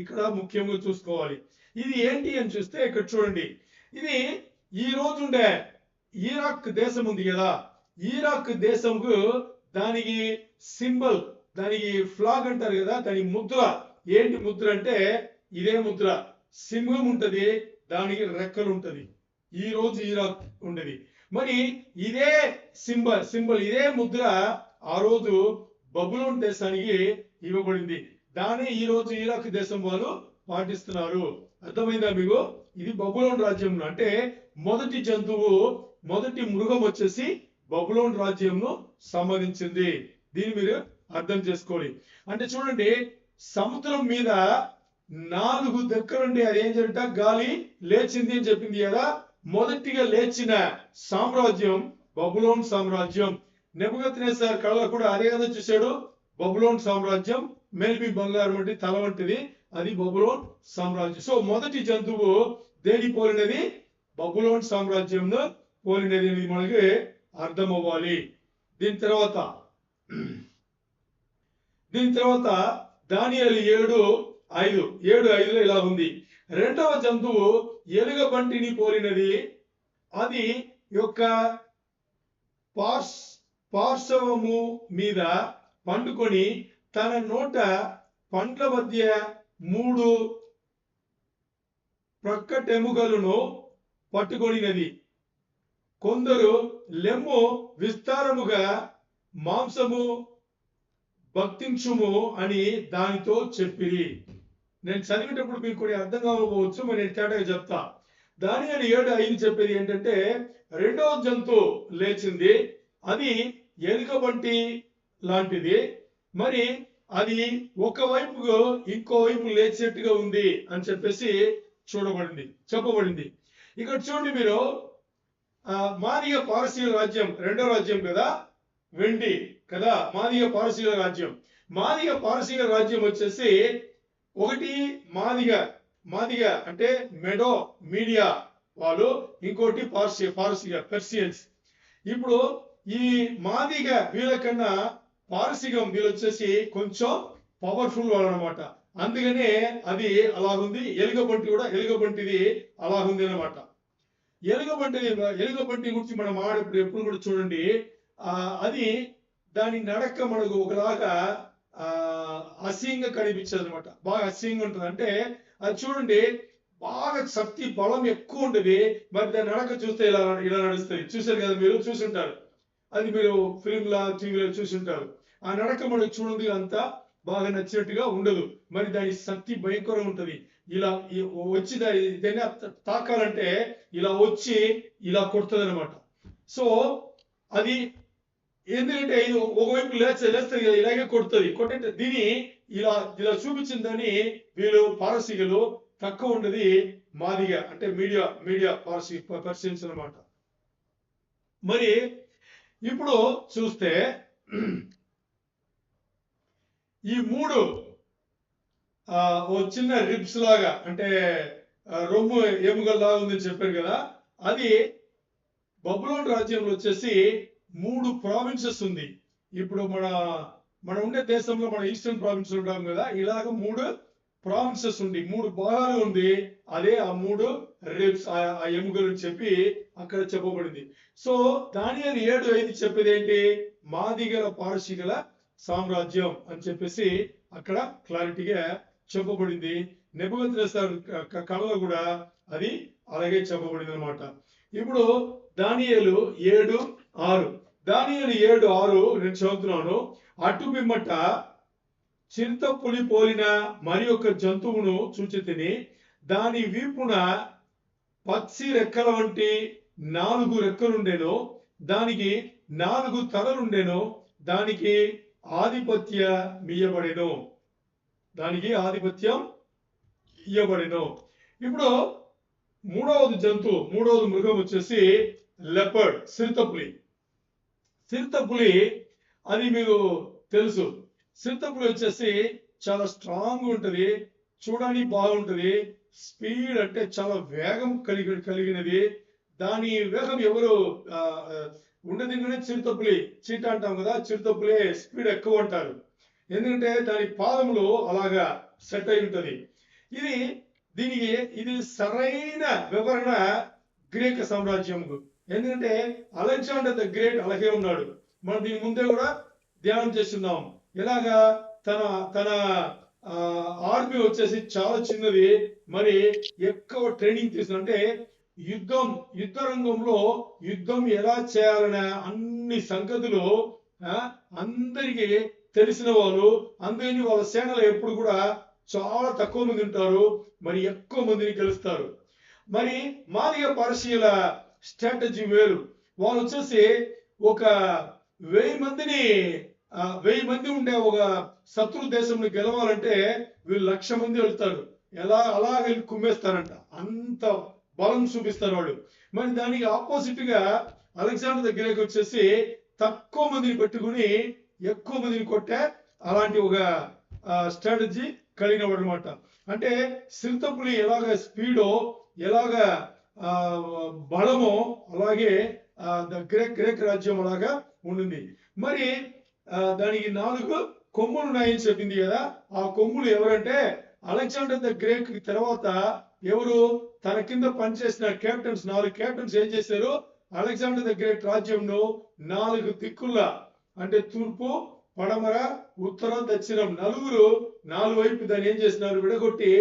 ఇక్కడ ముఖ్యంగా చూసుకోవాలి. ఇది ఏంటి అని చూస్తే ఇక్కడ చూడండి, ఇది ఈ రోజు ఉండే ఇరాక్ దేశం ఉంది కదా, ఇరాక్ దేశంకు దానికి సింబల్, దానికి ఫ్లాగ్ అంటారు కదా, దాని ముద్ర ఏంటి ముద్ర అంటే ఇదే ముద్ర. సింహం ఉంటది, దానికి రెక్కలు ఉంటది. ఈ రోజు ఇరాక్ ఉండేది. మరి ఇదే సింబల్ ఇదే ముద్ర ఆ రోజు బబులోన్ దేశానికి ఇవ్వబడింది. దాన్ని ఈ రోజు ఇరాక్ దేశం వాళ్ళు పాటిస్తున్నారు. అర్థమైందా మీకు? ఇది బబులోన్ రాజ్యం, అంటే మొదటి జంతువు, మొదటి మృగం వచ్చేసి బబులోన్ రాజ్యంను సంబంధించింది. దీన్ని మీరు అర్థం చేసుకోవాలి. అంటే చూడండి, సముద్రం మీద 4 దగ్గరుండి అదేం జరిగితే గాలి లేచింది అని చెప్పింది కదా. మొదటిగా లేచిన సామ్రాజ్యం బబులోన్ సామ్రాజ్యం. నెబుకద్నెజర్ కళ్ళ కూడా అదే కదా చూశాడు. బబులోన్ సామ్రాజ్యం మేల్బి బంగారం వంటి తల వంటిది, అది బబులోన్ సామ్రాజ్యం. సో మొదటి జంతువు దేని పోలినది? బబులోన్ సామ్రాజ్యంను పోలినది అనేది మనకి అర్థం అవ్వాలి. దీని తర్వాత దానియేలు 7:5 ఇలా ఉంది. రెండవ జంతువు ఎలుగబంటిని పోలినది. అది యొక్క పార్శ్వము మీద పండుకొని తన నోట పండ్ల మధ్య 3 ప్రక్కటెముకలను పట్టుకొనినది. కొందరు లెమ్ము విస్తారముగా మాంసము భక్తించుము అని దానితో చెప్పిరి. నేను చదివేటప్పుడు మీకు కొన్ని అర్థం కాకపోవచ్చు, మరి నేను తేటగా చెప్తా. దానియేలు 7:5 చెప్పేది ఏంటంటే, రెండవ జంతువు లేచింది, అది ఎలుకబంటి లాంటిది, మరి అది ఒకవైపు ఇంకో వైపు లేచేట్టుగా ఉంది అని చెప్పేసి చెప్పబడింది. ఇక్కడ చూడండి మీరు, మాదిగ పారసీక రాజ్యం రెండో రాజ్యం కదా, వెండి కదా మాదిగ పారసీక రాజ్యం. మాదిగ పారసీక రాజ్యం వచ్చేసి ఒకటి మాదిగ అంటే మెడో మీడియా వాళ్ళు, ఇంకోటి పారసీక పెర్సియన్స్. ఇప్పుడు ఈ మాదిగ వీళ్ళకన్నా పారసీకం వీళ్ళు వచ్చేసి కొంచెం పవర్ఫుల్ వాళ్ళు అనమాట. అందుకనే అది అలాగుంది. ఎలుగబంటిది అలాగుంది అనమాట. ఎలుగబంటి గురించి మనం ఎప్పుడు కూడా చూడండి, అది దాని నడక మనకు ఒకలాగా అసహ్యంగా కనిపించదు అనమాట. బాగా అసహ్యంగా ఉంటుంది. అంటే అది చూడండి, బాగా శక్తి బలం ఎక్కువ ఉంటుంది. మరి దాని నడక చూస్తే ఇలా నడుస్తుంది. చూసారు కదా, మీరు చూసుంటారు. అది మీరు ఫిల్మ్లా టీవీలో చూసుంటారు. ఆ నడక మనకు చూడండి అంతా బాగా నచ్చినట్టుగా ఉండదు. మరి దాని శక్తి భయంకరంగా ఉంటుంది. ఇలా వచ్చి దాన్ని తాకాలంటే ఇలా వచ్చి ఇలా కొడుతుంది అనమాట. సో అది ఎందుకంటే ఇది ఒకవైపు లేస్తుంది కదా, ఇలాగే కొడుతుంది. కొట్టే దీన్ని ఇలా చూపించిందని వీళ్ళు పారసీకులు తక్కువ ఉండదు మాదిగ అంటే మీడియా పర్సన్స్ అనమాట. మరి ఇప్పుడు చూస్తే ఈ 3 ఓ చిన్న రిబ్స్ లాగా, అంటే రొమ్ము ఎముకల్లాగా ఉందని చెప్పారు కదా, అది బబులోన్ రాజ్యంలో వచ్చేసి 3 ప్రావిన్సెస్ ఉంది. ఇప్పుడు మన ఉండే దేశంలో మన ఈస్టర్న్ ప్రావిన్స్ ఉంటాం కదా, ఇలాగ 3 ప్రావిన్సెస్ ఉంది, 3 భాగాలు ఉంది. అదే ఆ 3 రిబ్స్, ఆ ఎముకలు అని చెప్పి అక్కడ చెప్పబడింది. సో దానియేలు 7:5 చెప్పేది ఏంటి? మాదిగల పారసీకుల సామ్రాజ్యం అని చెప్పేసి అక్కడ క్లారిటీగా చెప్పబడింది. నెబుకద్నెజర్ కళలో కూడా అది అలాగే చెప్పబడింది అనమాట. ఇప్పుడు దానియేలు 7:6 నేను చదువుతున్నాను. అటు పిమ్మట చింతపులి పోలిన మరి ఒక జంతువును చూచితిని. దాని వీపున పక్షి రెక్కల వంటి 4 రెక్కలుండెను. దానికి 4 తలలుండెను. దానికి ఆధిపత్యం ఇయ్యబడెను. ఇప్పుడు మూడవది మృగం వచ్చేసి లెపర్డ్, చిరుతపులి. అది మీకు తెలుసు. చిరుతపులి వచ్చేసి చాలా స్ట్రాంగ్ ఉంటది, చూడడానికి బాగుంటది, స్పీడ్ అంటే చాలా వేగం కలిగినది. దాని వేగం ఎవరు ఉండదు. చిరుతపులి చీట అంటాం కదా, చిరుతపులి స్పీడ్ ఎక్కువ అంటారు. ఎందుకంటే దాని పాదములు అలాగా సెట్ అయి ఉంటది. ఇది దీనికి ఇది సరైన వివరణ గ్రీక్ సామ్రాజ్యంకు. ఎందుకంటే అలెగ్జాండర్ ద గ్రేట్ అలాగే ఉన్నాడు. మనం దీని ముందే కూడా ధ్యానం చేస్తున్నాం. ఎలాగా తన తన ఆర్మీ వచ్చేసి చాలా చిన్నది, మరి ఎక్కువ ట్రైనింగ్ తీసుకుని, అంటే యుద్ధ రంగంలో యుద్ధం ఎలా చేయాలనే అన్ని సంగతులు అందరికీ తెలిసిన వాళ్ళు. అందుకని వాళ్ళ సేనలో ఎప్పుడు కూడా చాలా తక్కువ మంది ఉంటారు, మరి ఎక్కువ మందిని గెలుస్తారు. మరి మాదిగ పర్షియల స్ట్రాటజీ వేరు. వాళ్ళు వచ్చేసి ఒక 1000 మంది ఉండే ఒక శత్రు దేశంలో గెలవాలంటే వీళ్ళు 1,00,000 మంది వెళ్తారు. అలా వెళ్ళి కుమ్మేస్తారంట, అంత బలం చూపిస్తారు వాళ్ళు. మరి దానికి ఆపోజిట్ గా అలెగ్జాండర్ ద గ్రేట్ వచ్చేసి తక్కువ మందిని పెట్టుకుని ఎక్కువ మందిని కొట్టే అలాంటి ఒక స్ట్రాటజీ కలిగిన వాడు అనమాట. అంటే సిల్తపులి ఎలాగ స్పీడో ఎలాగ బలమో అలాగే గ్రీక్ రాజ్యం అలాగా ఉండింది. మరి దానికి 4 కొమ్ములు ఉన్నాయని చెప్పింది కదా. ఆ కొమ్ములు ఎవరంటే అలెగ్జాండర్ ద గ్రేట్ తర్వాత ఎవరు తన కింద పనిచేసిన కెప్టెన్స్, 4 కెప్టెన్స్ ఏం చేశారు, అలెగ్జాండర్ ద గ్రేట్ రాజ్యంను 4 దిక్కుల్లా, అంటే తూర్పు, పడమర, ఉత్తర, దక్షిణం 4 వైపు దాన్ని ఏం చేసినారు, విడగొట్టి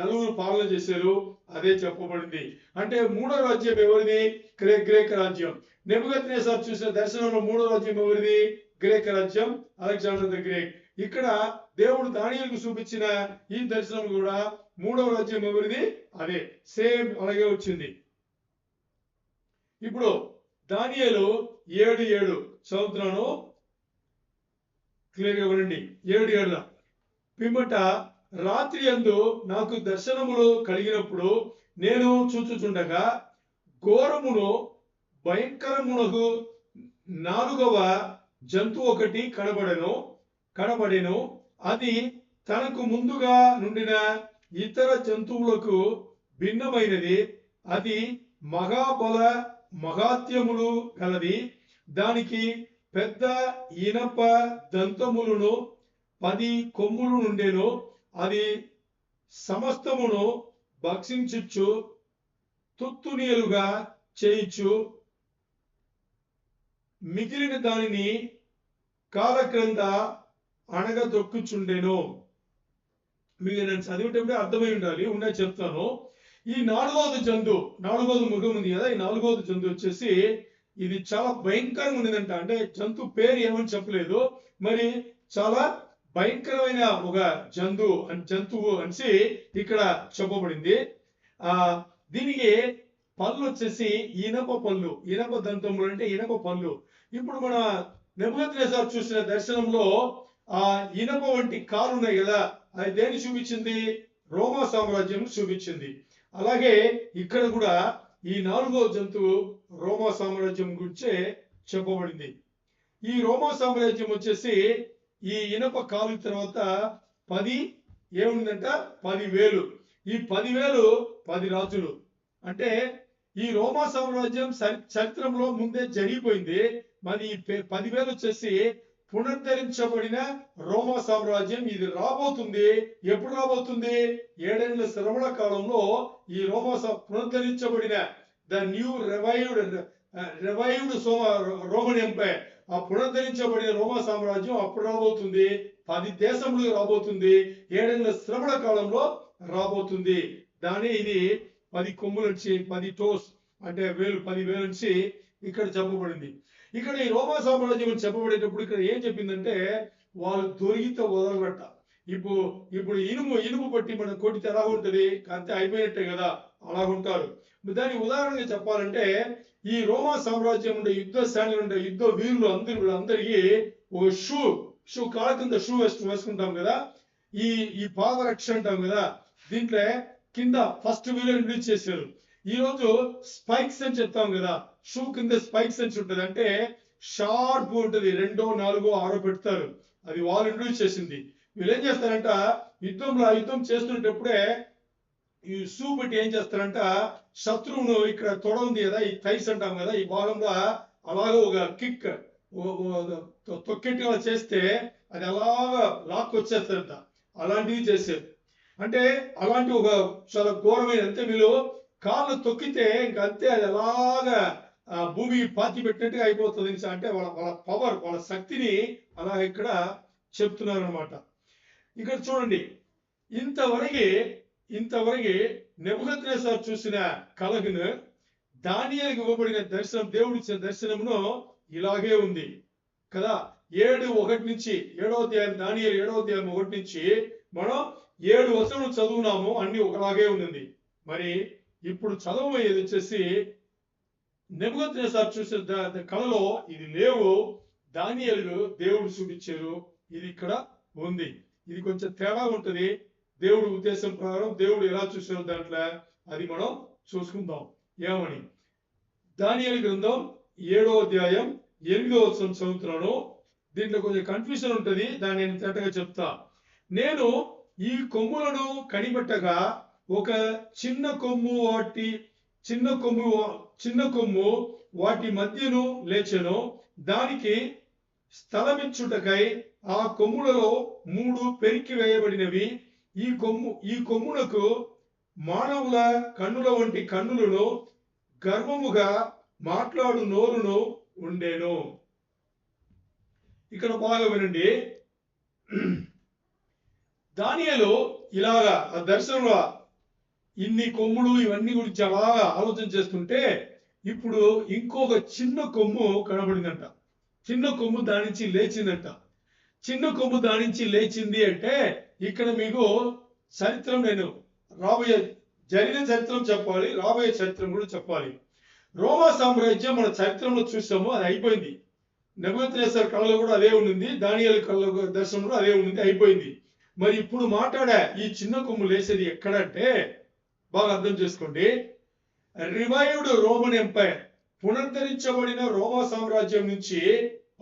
4 పాలన చేశారు. అదే చెప్పబడింది. అంటే 3వ రాజ్యం ఎవరిది, గ్రీక్ రాజ్యం. నెబుకద్నెజర్ చూసిన దర్శనంలో 3వ రాజ్యం ఎవరిది, గ్రీక్ రాజ్యం, అలెగ్జాండర్ ద గ్రేట్. ఇక్కడ దేవుడు దానియేలుకు చూపించిన ఈ దర్శనం కూడా 3వ రాజ్యం ఎవరిది, అదే సేమ్ అలాగే వచ్చింది. ఇప్పుడు దానియేలు 7:7 చదువుతున్నాను, క్లియర్ గా వినండి. 7:7 పిమ్మట రాత్రి యందు నాకు దర్శనములు కలిగినప్పుడు నేను చూచుచుండగా ఘోరమును భయంకరమునకు 4వ జంతువు ఒకటి కనబడెను. అది తనకు ముందుగా నుండిన ఇతర జంతువులకు భిన్నమైనది. అది మహాబల మహాత్యములు గలది. దానికి పెద్ద ఇనప దంతములను 10 కొమ్ములు నుండెను. అది సమస్తమును భక్షించుచు తుత్తునియలుగా చేయించు మిగిలిన దానిని కాల క్రింద అణగదొక్కుచుండెను. మీకు నేను చదివేటప్పుడే అర్థమై ఉండాలి, చెప్తాను. ఈ 4వ జంతువు, 4వ మృగం ఉంది కదా, ఈ 4వ జంతువు వచ్చేసి ఇది చాలా భయంకరంగా ఉండిందంట. అంటే జంతువు పేరు ఏమని చెప్పలేదు, మరి చాలా భయంకరమైన ఒక జంతువు అనేసి ఇక్కడ చెప్పబడింది. దీనికి పళ్ళు వచ్చేసి ఇనప పళ్ళు, ఇనప దంతములు అంటే ఇనప పళ్ళు. ఇప్పుడు మన నెబుకద్నెజర్ చూసిన దర్శనంలో ఆ ఇనప వంటి కాలు ఉన్నాయి కదా, అది దేన్ని చూపించింది, రోమా సామ్రాజ్యం చూపించింది. అలాగే ఇక్కడ కూడా ఈ 4వ జంతువు రోమా సామ్రాజ్యం గురించే చెప్పబడింది. ఈ రోమా సామ్రాజ్యం వచ్చేసి ఈ ఇనప కాలు తర్వాత 10 ఏముందంట, 10,000. ఈ 10,000 10 రాజులు. అంటే ఈ రోమా సామ్రాజ్యం చరిత్రలో ముందే జరిగిపోయింది. మరి ఈ 10,000 వచ్చేసి పునరుద్ధరించబడిన రోమా సామ్రాజ్యం. ఇది రాబోతుంది. ఎప్పుడు రాబోతుంది, 7 ఏళ్ల శ్రమణ కాలంలో ఈ రోమా పునరుద్ధరించబడిన the new revived Roman empire, ఆ పునరుద్ధరించబడిన రోమా సామ్రాజ్యం అప్పుడు రాబోతుంది. 10 దేశములు రాబోతుంది. 7 ఏళ్ల శ్రమణ కాలంలో రాబోతుంది. దాని ఇది 10 కొమ్ముల నుంచి 10 టోస్ అంటే 10,000 నుంచి ఇక్కడ చెప్పబడింది. ఇక్కడ ఈ రోమా సామ్రాజ్యం చెప్పబడేటప్పుడు ఇక్కడ ఏం చెప్పిందంటే, వాళ్ళు దొరికితే వదలబెట్ట. ఇప్పుడు ఇనుము పట్టి మనం కొట్టితే ఎలా ఉంటది, అంతే అయిపోయినట్టే కదా, అలా ఉంటారు. దాని ఉదాహరణగా చెప్పాలంటే, ఈ రోమా సామ్రాజ్యం ఉండే యుద్ధ శ్రేణులు ఉండే యుద్ధ వీరులు అందరికీ ఒక షూ కాళ్ళ కింద షూ వేసుకుంటాం కదా, ఈ పాదరక్ష అంటాం కదా, దీంట్లో కింద ఫస్ట్ వీలు రిలీజ్ చేశారు. ఈ రోజు స్పైక్స్ అని చెప్తాం కదా, షూ కింద స్పైక్స్ అని ఉంటుంది. అంటే షార్ప్ ఉంటుంది, 2, 4, 6 పెడతారు. అది వాళ్ళు ఇంట్రొడ్యూస్ చేసింది. వీళ్ళు ఏం చేస్తారంట, యుద్ధం చేస్తున్నప్పుడే ఈ షూ పెట్టి ఏం చేస్తారంట, శత్రువును ఇక్కడ తొడ ఉంది కదా, ఈ థైస్ అంటాం కదా, ఈ భాగంలో అలాగే ఒక కిక్ తొక్కెట్టుగా చేస్తే అది అలాగా లాక్ వచ్చేస్తారంట. అలాంటివి చేశారు. అంటే అలాంటి ఒక చాలా ఘోరమైన, అంతే వీళ్ళు కాళ్ళు తొక్కితే ఇంక అంతే, అది అలాగా భూమి పాతి పెట్టినట్టుగా అయిపోతుంది. అంటే వాళ్ళ వాళ్ళ పవర్, వాళ్ళ శక్తిని అలా ఇక్కడ చెప్తున్నారు అనమాట. ఇక్కడ చూడండి, ఇంతవరకు నెబుకద్నెజర్ చూసిన కలగును, దానియేలుకు ఇవ్వబడిన దర్శనం, దేవుడు ఇచ్చిన దర్శనమును ఇలాగే ఉంది కదా. 7:1 నుంచి 7వ అధ్యాయం, దానియేలు 7వ అధ్యాయం 1 నుంచి మనం 7 వచనం చదువునాము, అన్ని ఒకలాగే ఉంది. మరి ఇప్పుడు చదవబోయేది వచ్చేసి నెబుకద్నెజర్ చూసిన కళలో ఇది లేవు, దానియేలు దేవుడు చూపించారు, ఇది ఇక్కడ ఉంది. ఇది కొంచెం తేడా ఉంటది. దేవుడి ఉద్దేశం ప్రకారం దేవుడు ఎలా చూసారో దాంట్లో అది మనం చూసుకుందాం. ఏమని, దానియేలు గ్రంథం 7వ అధ్యాయం 8వ వచనం చదువుతున్నాను. దీంట్లో కొంచెం కన్ఫ్యూజన్ ఉంటది, దాన్ని నేను తేటగా చెప్తా. నేను ఈ కొమ్ములను కనిపెట్టగా ఒక చిన్న కొమ్ము వాటి మధ్యను లేచెను. దానికి స్థలమిచ్చుటకై ఆ కొమ్ములలో 3 పెరికి వేయబడినవి. ఈ కొమ్మునకు మానవుల కన్నుల వంటి కన్నులను, గర్వముగా మాట్లాడు నోరును ఉండేను. ఇక్కడ బాగా వినండి. దానియేలు ఇలాగా ఆ దర్శనంలో ఇన్ని కొమ్ములు ఇవన్నీ గురించి అలాగా ఆలోచన చేస్తుంటే ఇప్పుడు ఇంకొక చిన్న కొమ్ము కనబడిందంట. చిన్న కొమ్ము దాని నుంచి లేచిందంట. చిన్న కొమ్ము దాని నుంచి లేచింది అంటే ఇక్కడ మీకు చరిత్రం, నేను రాబోయే జరిగిన చరిత్రం చెప్పాలి, రాబోయే చరిత్రం కూడా చెప్పాలి. రోమా సామ్రాజ్యం మన చరిత్రంలో చూసాము, అది అయిపోయింది. నెబుకద్నెజర్ కళలో కూడా అదే ఉంది, దానియేలు కళలో దర్శనంలో అదే ఉంది, అయిపోయింది. మరి ఇప్పుడు మాట్లాడే ఈ చిన్న కొమ్ము లేసేది ఎక్కడంటే బాగా అర్థం చేసుకోండి. రివైవ్డ్ రోమన్ ఎంపైర్, పునరుద్ధరించబడిన రోమా సామ్రాజ్యం నుంచి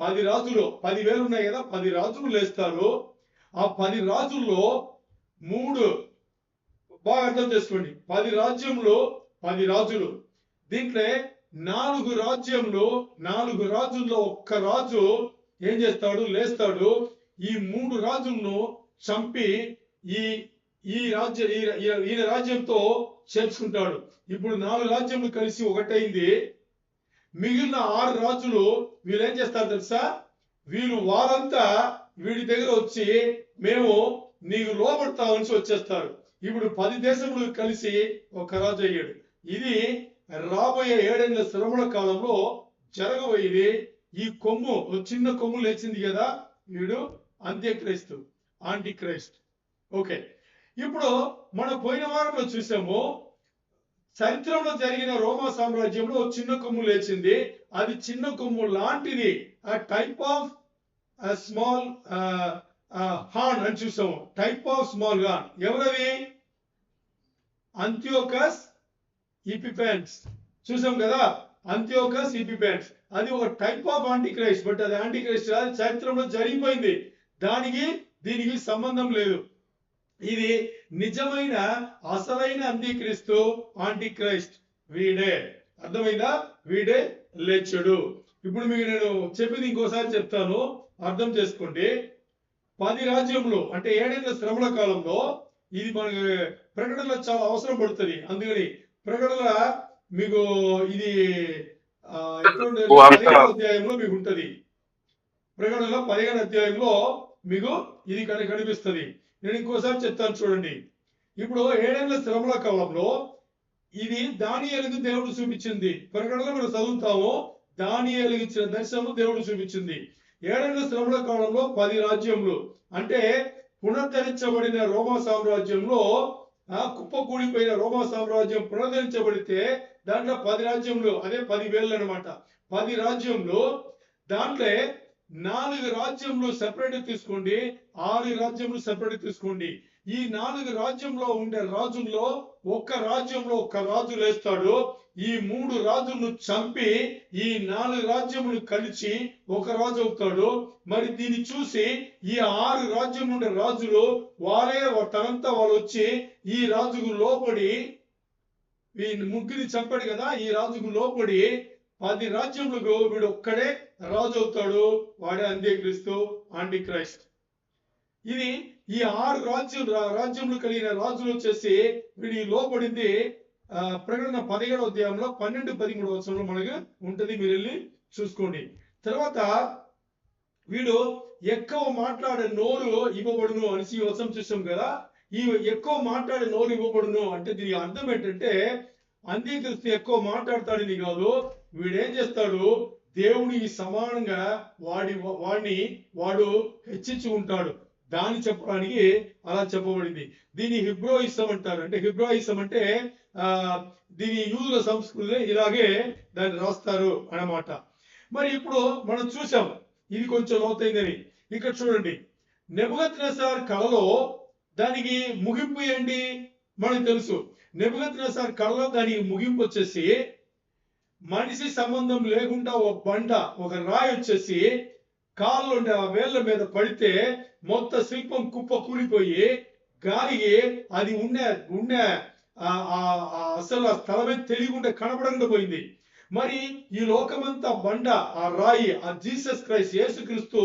10 రాజులు, 10,000 ఉన్నాయి కదా, 10 రాజులు లేస్తారు. ఆ 10 రాజుల్లో 3, బాగా అర్థం చేసుకోండి, 10 రాజ్యంలో 10 రాజులు. దీంట్లో 4 రాజుల్లో ఒక్క రాజు ఏం చేస్తాడు, లేస్తాడు. ఈ 3 రాజులను చంపి ఈయన రాజ్యంతో చేర్చుకుంటాడు. ఇప్పుడు 4 రాజ్యములు కలిసి ఒకటైంది. మిగిలిన 6 రాజులు వీళ్ళు ఏం చేస్తారు తెలుసా, వారంతా వీడి దగ్గర వచ్చి మేము నీకు లోబడతామని వచ్చేస్తారు. ఇప్పుడు 10 దేశములు కలిసి ఒక రాజు అయ్యాడు. ఇది రాబోయే 7 ఏళ్ల శ్రమల కాలంలో జరగబోయేది. ఈ కొమ్ము, చిన్న కొమ్ము లేచింది కదా, వీడు అంత్యక్రైస్తు, యాంటిక్రైస్ట్. ఓకే, ఇప్పుడు మనం పోయిన వారంలో చూసాము, చరిత్రంలో జరిగిన రోమా సామ్రాజ్యంలో చిన్న కొమ్ము లేచింది. అది చిన్న కొమ్ము లాంటిది, ఆ టైప్ ఆఫ్ స్మాల్ హార్న్ అని చూసాము. టైప్ ఆఫ్ స్మాల్ హార్న్ ఎవరది? అంతియోకస్ ఎపిఫానెస్ చూసాం కదా, అంతియోకస్ ఎపిఫానెస్. అది ఒక టైప్ ఆఫ్ యాంటిక్రైస్ట్, బట్ అది యాంటిక్రైస్ట్ అది చరిత్రంలో జరిగిపోయింది. దీనికి సంబంధం లేదు. ఇది నిజమైన అసలైన అంత్యక్రీస్తు, యాంటిక్రైస్ట్ వీడే. అర్థమైందా? వీడే లేచాడు. ఇప్పుడు మీకు నేను చెప్పింది ఇంకోసారి చెప్తాను, అర్థం చేసుకోండి. 10 రాజ్యములు అంటే 7 ఏళ్ల శ్రమల కాలంలో ఇది మనకి ప్రకటనలో చాలా అవసరం పడుతుంది. అందుకని ప్రకటన మీకు ఇది 15వ అధ్యాయంలో మీకు ఉంటది. ప్రకటనలో 15వ అధ్యాయంలో మీకు ఇది కనిపిస్తుంది. నేను ఇంకోసారి చెప్తాను చూడండి. ఇప్పుడు 7 ఏళ్ల శ్రమల కాలంలో ఇది దానియేలుకు దేవుడు చూపించింది. ప్రకటనలో మనం చదువుతాము, దానియేలుకు ఇచ్చిన దర్శనము దేవుడు చూపించింది. 7 ఏళ్ల శ్రమల కాలంలో 10 రాజ్యములు అంటే పునరుద్ధరించబడిన రోమా సామ్రాజ్యంలో కుప్పకూలిపోయిన రోమా సామ్రాజ్యం పునరుద్ధరించబడితే దాంట్లో 10 రాజ్యములు, అదే 10,000 అనమాట. 10 రాజ్యములు, దాంట్లో 4 రాజ్యములు సెపరేట్ తీసుకోండి, 6 రాజ్యములు సెపరేట్ తీసుకోండి. ఈ 4 రాజ్యంలో ఉండే రాజుల్లో ఒక్క రాజ్యంలో ఒక్క రాజు లేస్తాడు. ఈ 3 రాజులను చంపి ఈ 4 రాజ్యములు కలిసి ఒక రాజు అవుతాడు. మరి దీన్ని చూసి ఈ 6 రాజ్యం ఉండే రాజులు తనంతా వాళ్ళు వచ్చి ఈ రాజుకు లోపడి, ఈ ముగ్గురిని చంపాడు కదా, ఈ రాజుకు లోపడి 10 రాజ్యములకు వీడు ఒక్కడే రాజు అవుతాడు. వాడే అంత్యక్రీస్తు, యాంటిక్రైస్ట్. ఇది ఈ 6 రాజ్యములు కలిగిన రాజులు వచ్చేసి వీడి లోపడింది ప్రకటన 17వ అధ్యాయంలో 12, 13 వచనంలో మనకు ఉంటది. మీరు వెళ్ళి చూసుకోండి. తర్వాత వీడు ఎక్కువ మాట్లాడే నోరు ఇవ్వబడును అనేసి ఈ వచనం చూసాం కదా. ఈ ఎక్కువ మాట్లాడే నోరు ఇవ్వబడును అంటే దీని అర్థం ఏంటంటే అంత్యక్రీస్తు ఎక్కువ మాట్లాడతాడని కాదు. వీడేం చేస్తాడు, దేవునికి సమానంగా వాడు హెచ్చించి ఉంటాడు. దాన్ని చెప్పడానికి అలా చెప్పబడింది. దీని హిబ్రోయిసం అంటారు. అంటే హిబ్రోయిసం అంటే దీని యూదుల సంస్కృతి ఇలాగే దాన్ని రాస్తారు అన్నమాట. మరి ఇప్పుడు మనం చూసాం ఇది కొంచెం లోతైందని. ఇక్కడ చూడండి, నెబుకద్నెజర్ కళలో దానికి ముగింపు ఏంటి మనకు తెలుసు. నెబుకద్నెజర్ కళలో దానికి ముగింపు వచ్చేసి మనిషి సంబంధం లేకుండా ఒక రాయి వచ్చేసి కాళ్ళు ఉండే ఆ వేళ్ల మీద పడితే మొత్తం శిల్పం కుప్ప కూలిపోయి గాలికి అది ఉండే అసలు ఆ స్థలమే తెలియకుండా కనపడకుండా పోయింది. మరి ఈ లోకమంతా బండ ఆ రాయి ఆ జీసస్ క్రైస్ట్ యేసుక్రీస్తు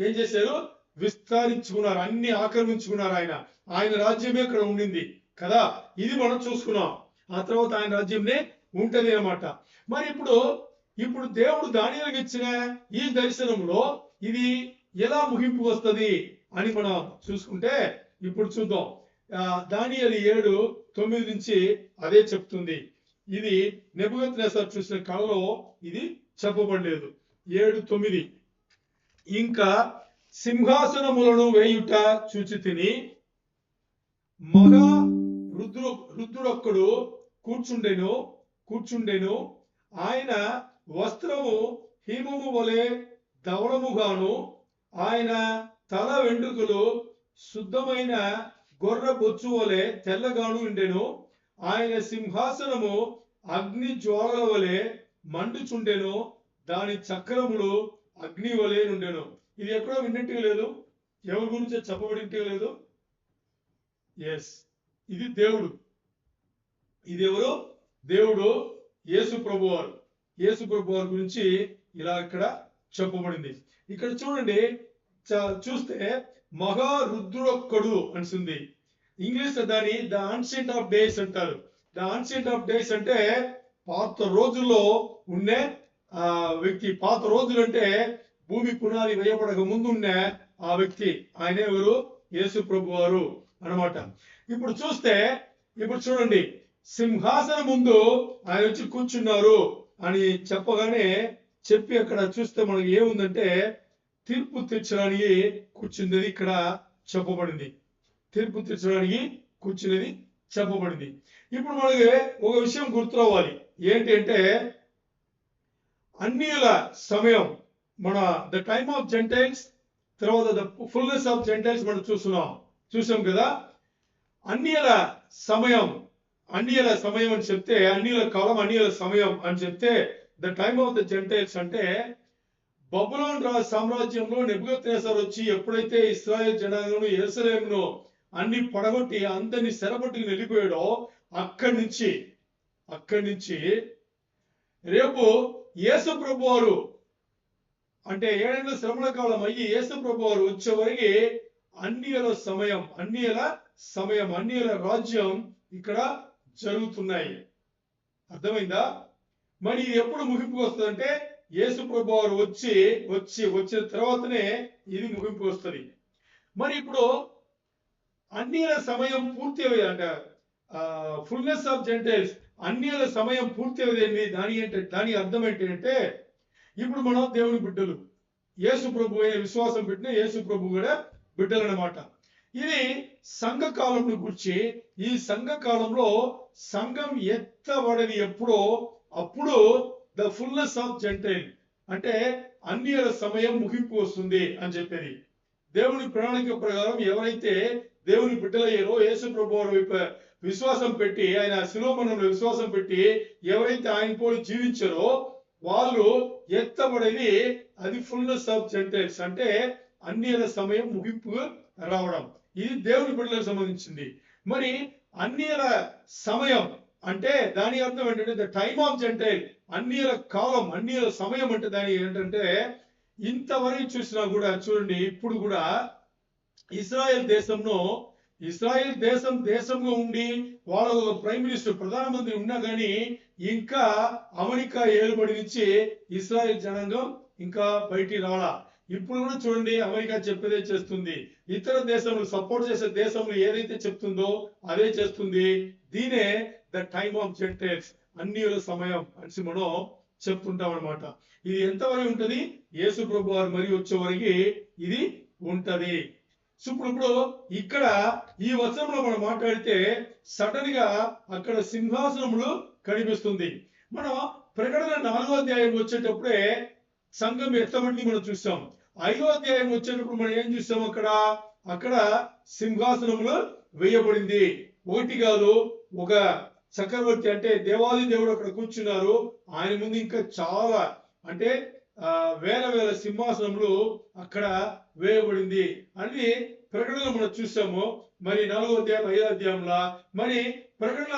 ఏం చేశారు, విస్తరించుకున్నారు, అన్ని ఆక్రమించుకున్నారు. ఆయన రాజ్యమే అక్కడ ఉండింది కదా. ఇది మనం చూసుకున్నాం. ఆ తర్వాత ఆయన రాజ్యంనే ఉంటది అన్నమాట. మరి ఇప్పుడు దేవుడు దానియేలుకి ఇచ్చిన ఈ దర్శనంలో ఇది ఎలా ముగింపు వస్తుంది అని మనం చూసుకుంటే ఇప్పుడు చూద్దాం. దానియేలు 7:9 నుంచి అదే చెప్తుంది. ఇది నెబుకద్నెజర్ చూసిన కళలో ఇది చెప్పబడలేదు. 7:9 ఇంకా సింహాసనములను వేయుట చూచితిని, మగా రుద్రుడొక్కడు కూర్చుండెను. ఆయన వస్త్రము హిమము వలె ధవళముగాను, ఆయన తల వెంట్రుకలు శుద్ధమైన గొర్రె బొచ్చు వలె తెల్లగాను ఉండెను. ఆయన సింహాసనము అగ్ని జ్వాలల వలె మండుచుండెను, దాని చక్రములు అగ్ని వలె ఉండెను. ఇది ఎక్కడో విన్నట్టుగా లేదు, ఎవరి గురించి చెప్పబడినట్టుగా లేదు. ఇది దేవుడు. ఇది ఎవరు? దేవుడు యేసు ప్రభువారు. యేసు ప్రభువారి గురించి ఇలా ఇక్కడ చెప్పబడింది. ఇక్కడ చూడండి, చూస్తే మహారుద్రుడొక్కడు అనిసింది. ఇంగ్లీష్ దాన్ని ద ఆన్షియంట్ ఆఫ్ డేస్ అంటారు. ద ఆన్షియంట్ ఆఫ్ డేస్ అంటే పాత రోజుల్లో ఉండే వ్యక్తి. పాత రోజులు అంటే భూమి పునాది వేయబడక ముందు ఉండే ఆ వ్యక్తి. ఆయన ఎవరు? యేసు ప్రభువారు అన్నమాట. ఇప్పుడు చూడండి, సింహాసనం ముందు ఆయన వచ్చి కూర్చున్నారు అని చెప్పి అక్కడ చూస్తే మనకి ఏముందంటే తీర్పు తీర్చడానికి కూర్చున్నది ఇక్కడ చెప్పబడింది. తీర్పు తీర్చడానికి కూర్చున్నది చెప్పబడింది. ఇప్పుడు మనకి ఒక విషయం గుర్తురావాలి. ఏంటి అంటే అన్యుల సమయం, మన ద టైమ్ ఆఫ్ జెంటైల్స్, తర్వాత ద ఫుల్నెస్ ఆఫ్ జెంటైల్స్ మనం చూసాం కదా. అన్యుల సమయం అని చెప్తే, అన్యుల కాలం, అన్యుల సమయం అని చెప్తే the time of the Gentiles అంటే బబులోన్ సామ్రాజ్యంలో నెబుకద్నెజర్ వచ్చి ఎప్పుడైతే ఇశ్రాయేల్ జనాంగం యెరూషలేమును అన్ని పడగొట్టి అందరినీ చెరపట్టుకుని వెళ్ళిపోయాడో అక్కడి నుంచి రేపు యేసు ప్రభువారు అంటే 7 ఏళ్ల శ్రమల కాలం అయ్యి యేసు ప్రభువారు వచ్చే వరకు అన్యుల సమయం, అన్యుల రాజ్యం ఇక్కడ జరుగుతున్నాయి. అర్థమైందా? మరి ఇది ఎప్పుడు ముగింపుకు వస్తుందంటే యేసు ప్రభువారు వచ్చిన తర్వాతనే ఇది ముగింపు వస్తుంది. మరి ఇప్పుడు అన్యుల సమయం పూర్తి అయ్యేదంట. ఫుల్నెస్ ఆఫ్ జెంటైల్స్, అన్యుల సమయం పూర్తి అయ్యేది. దాని అర్థం ఏంటంటే ఇప్పుడు మనం దేవుని బిడ్డలు, యేసు ప్రభు అయిన విశ్వాసం పెట్టిన యేసు ప్రభు కూడా బిడ్డలు అన్నమాట. ఇది సంఘ కాలంలో గురించి. ఈ సంఘ కాలంలో సంఘం ఎత్తబడేది ఎప్పుడో అప్పుడు ద ఫుల్నెస్ ఆఫ్ జెంటైల్ అంటే అన్యుల సమయం ముగింపు వస్తుంది అని చెప్పేది. దేవుని ప్రణాళిక ప్రకారం ఎవరైతే దేవుని బిడ్డలయ్యారో, యేసు ప్రభువారి వైపు విశ్వాసం పెట్టి, ఆయన శిలోమరణంలో విశ్వాసం పెట్టి ఎవరైతే ఆయన పోలి జీవించారో వాళ్ళు ఎత్తబడేది అది ఫుల్నెస్ ఆఫ్ జెంటైల్స్ అంటే అన్యుల సమయం ముగింపు రావడం. ఇది దేవుని బిడ్డలకు సంబంధించింది. మరి అన్యుల సమయం అంటే దాని అర్థం ఏంటంటే ద టైమ్ ఆఫ్ జెంటైల్, అన్యుల కాలం, అన్యుల సమయం అంటే దాని ఏంటంటే ఇంతవరకు చూసినా కూడా చూడండి, ఇప్పుడు కూడా ఇస్రాయెల్ దేశంలో ఇస్రాయెల్ దేశంగా ఉండి వాళ్ళ ఒక ప్రైమ్ మినిస్టర్ ప్రధానమంత్రి ఉన్నా కానీ ఇంకా అమెరికా ఏలుబడి నుంచి ఇస్రాయెల్ జనాంగం ఇంకా బయటికి రావాలా. ఇప్పుడు కూడా చూడండి, అమెరికా చెప్పేదే చేస్తుంది, ఇతర దేశంలో సపోర్ట్ చేసే దేశంలో ఏదైతే చెప్తుందో అదే చేస్తుంది. దీనే ద టైమ్ ఆఫ్ జెంటైల్స్, అన్యుల సమయం అని మనం చెప్తుంటాం అనమాట. ఇది ఎంతవరకు ఉంటది? యేసు ప్రభు వారు మరి వచ్చే వరకు ఇది ఉంటది. సో ఇప్పుడు ఇక్కడ ఈ వచనంలో మనం మాట్లాడితే సడన్ గా అక్కడ సింహాసనములు కనిపిస్తుంది. మనం ప్రకటన 4వ అధ్యాయం వచ్చేటప్పుడే సంఘం ఎత్తబడి మనం చూసాం. 5వ అధ్యాయం వచ్చేటప్పుడు మనం ఏం చూసాం? అక్కడ సింహాసనములు వేయబడింది. ఒకటి కాదు, ఒక చక్రవర్తి అంటే దేవాది దేవుడు అక్కడ కూర్చున్నారు. ఆయన ముందు ఇంకా చాలా అంటే వేల సింహాసనములు అక్కడ వేయబడింది అని ప్రకటనలో మనం చూసాము. మరి 4వ అధ్యాయం 5వ అధ్యాయంలో మరి ప్రకటన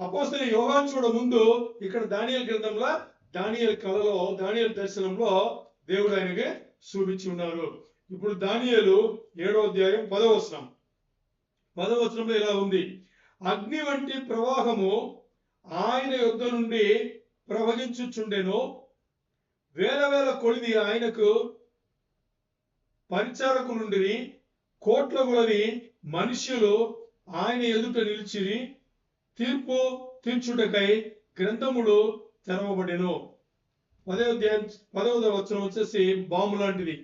అపోస్తలుడైన యోహాను చూడ ముందు ఇక్కడ దానియేలు గ్రంథంలో దానియేలు కళలో దానియేలు దర్శనంలో దేవుడు ఆయనకి చూపించి ఉన్నారు. ఇప్పుడు దానియేలు 7వ అధ్యాయం 10వ వచనం. 10వ వచనంలో ఇలా ఉంది: అగ్ని వంటి ప్రవాహము ఆయన యొద్ద నుండి ప్రవహించుచుండెను, వేల కొలిది ఆయనకు పరిచారకులుండిరి, కోట్ల కొలది మనుష్యులు ఆయన ఎదుట నిలిచిరి, తీర్పు తీర్చుటకై గ్రంథములు తెరవబడెను. 10వ అధ్యాయం 10వ వచనం వచ్చేసి బాంబు లాంటిది.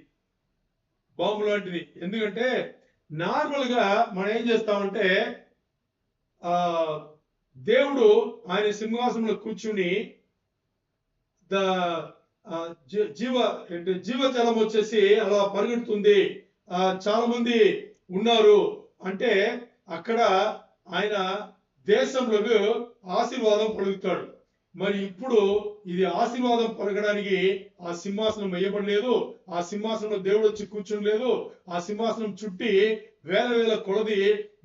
ఎందుకంటే నార్మల్ గా మనం ఏం చేస్తామంటే దేవుడు ఆయన సింహాసనంలో కూర్చుని జీవజలం వచ్చేసి అలా పరిగెడుతుంది. చాలా మంది ఉన్నారు అంటే అక్కడ ఆయన దేశంలోకి ఆశీర్వాదం పలుకుతాడు. మరి ఇప్పుడు ఇది ఆశీర్వాదం పలకడానికి ఆ సింహాసనం వేయబడలేదు, ఆ సింహాసనంలో దేవుడు వచ్చి కూర్చుండలేదు. ఆ సింహాసనం చుట్టి వేల కొలది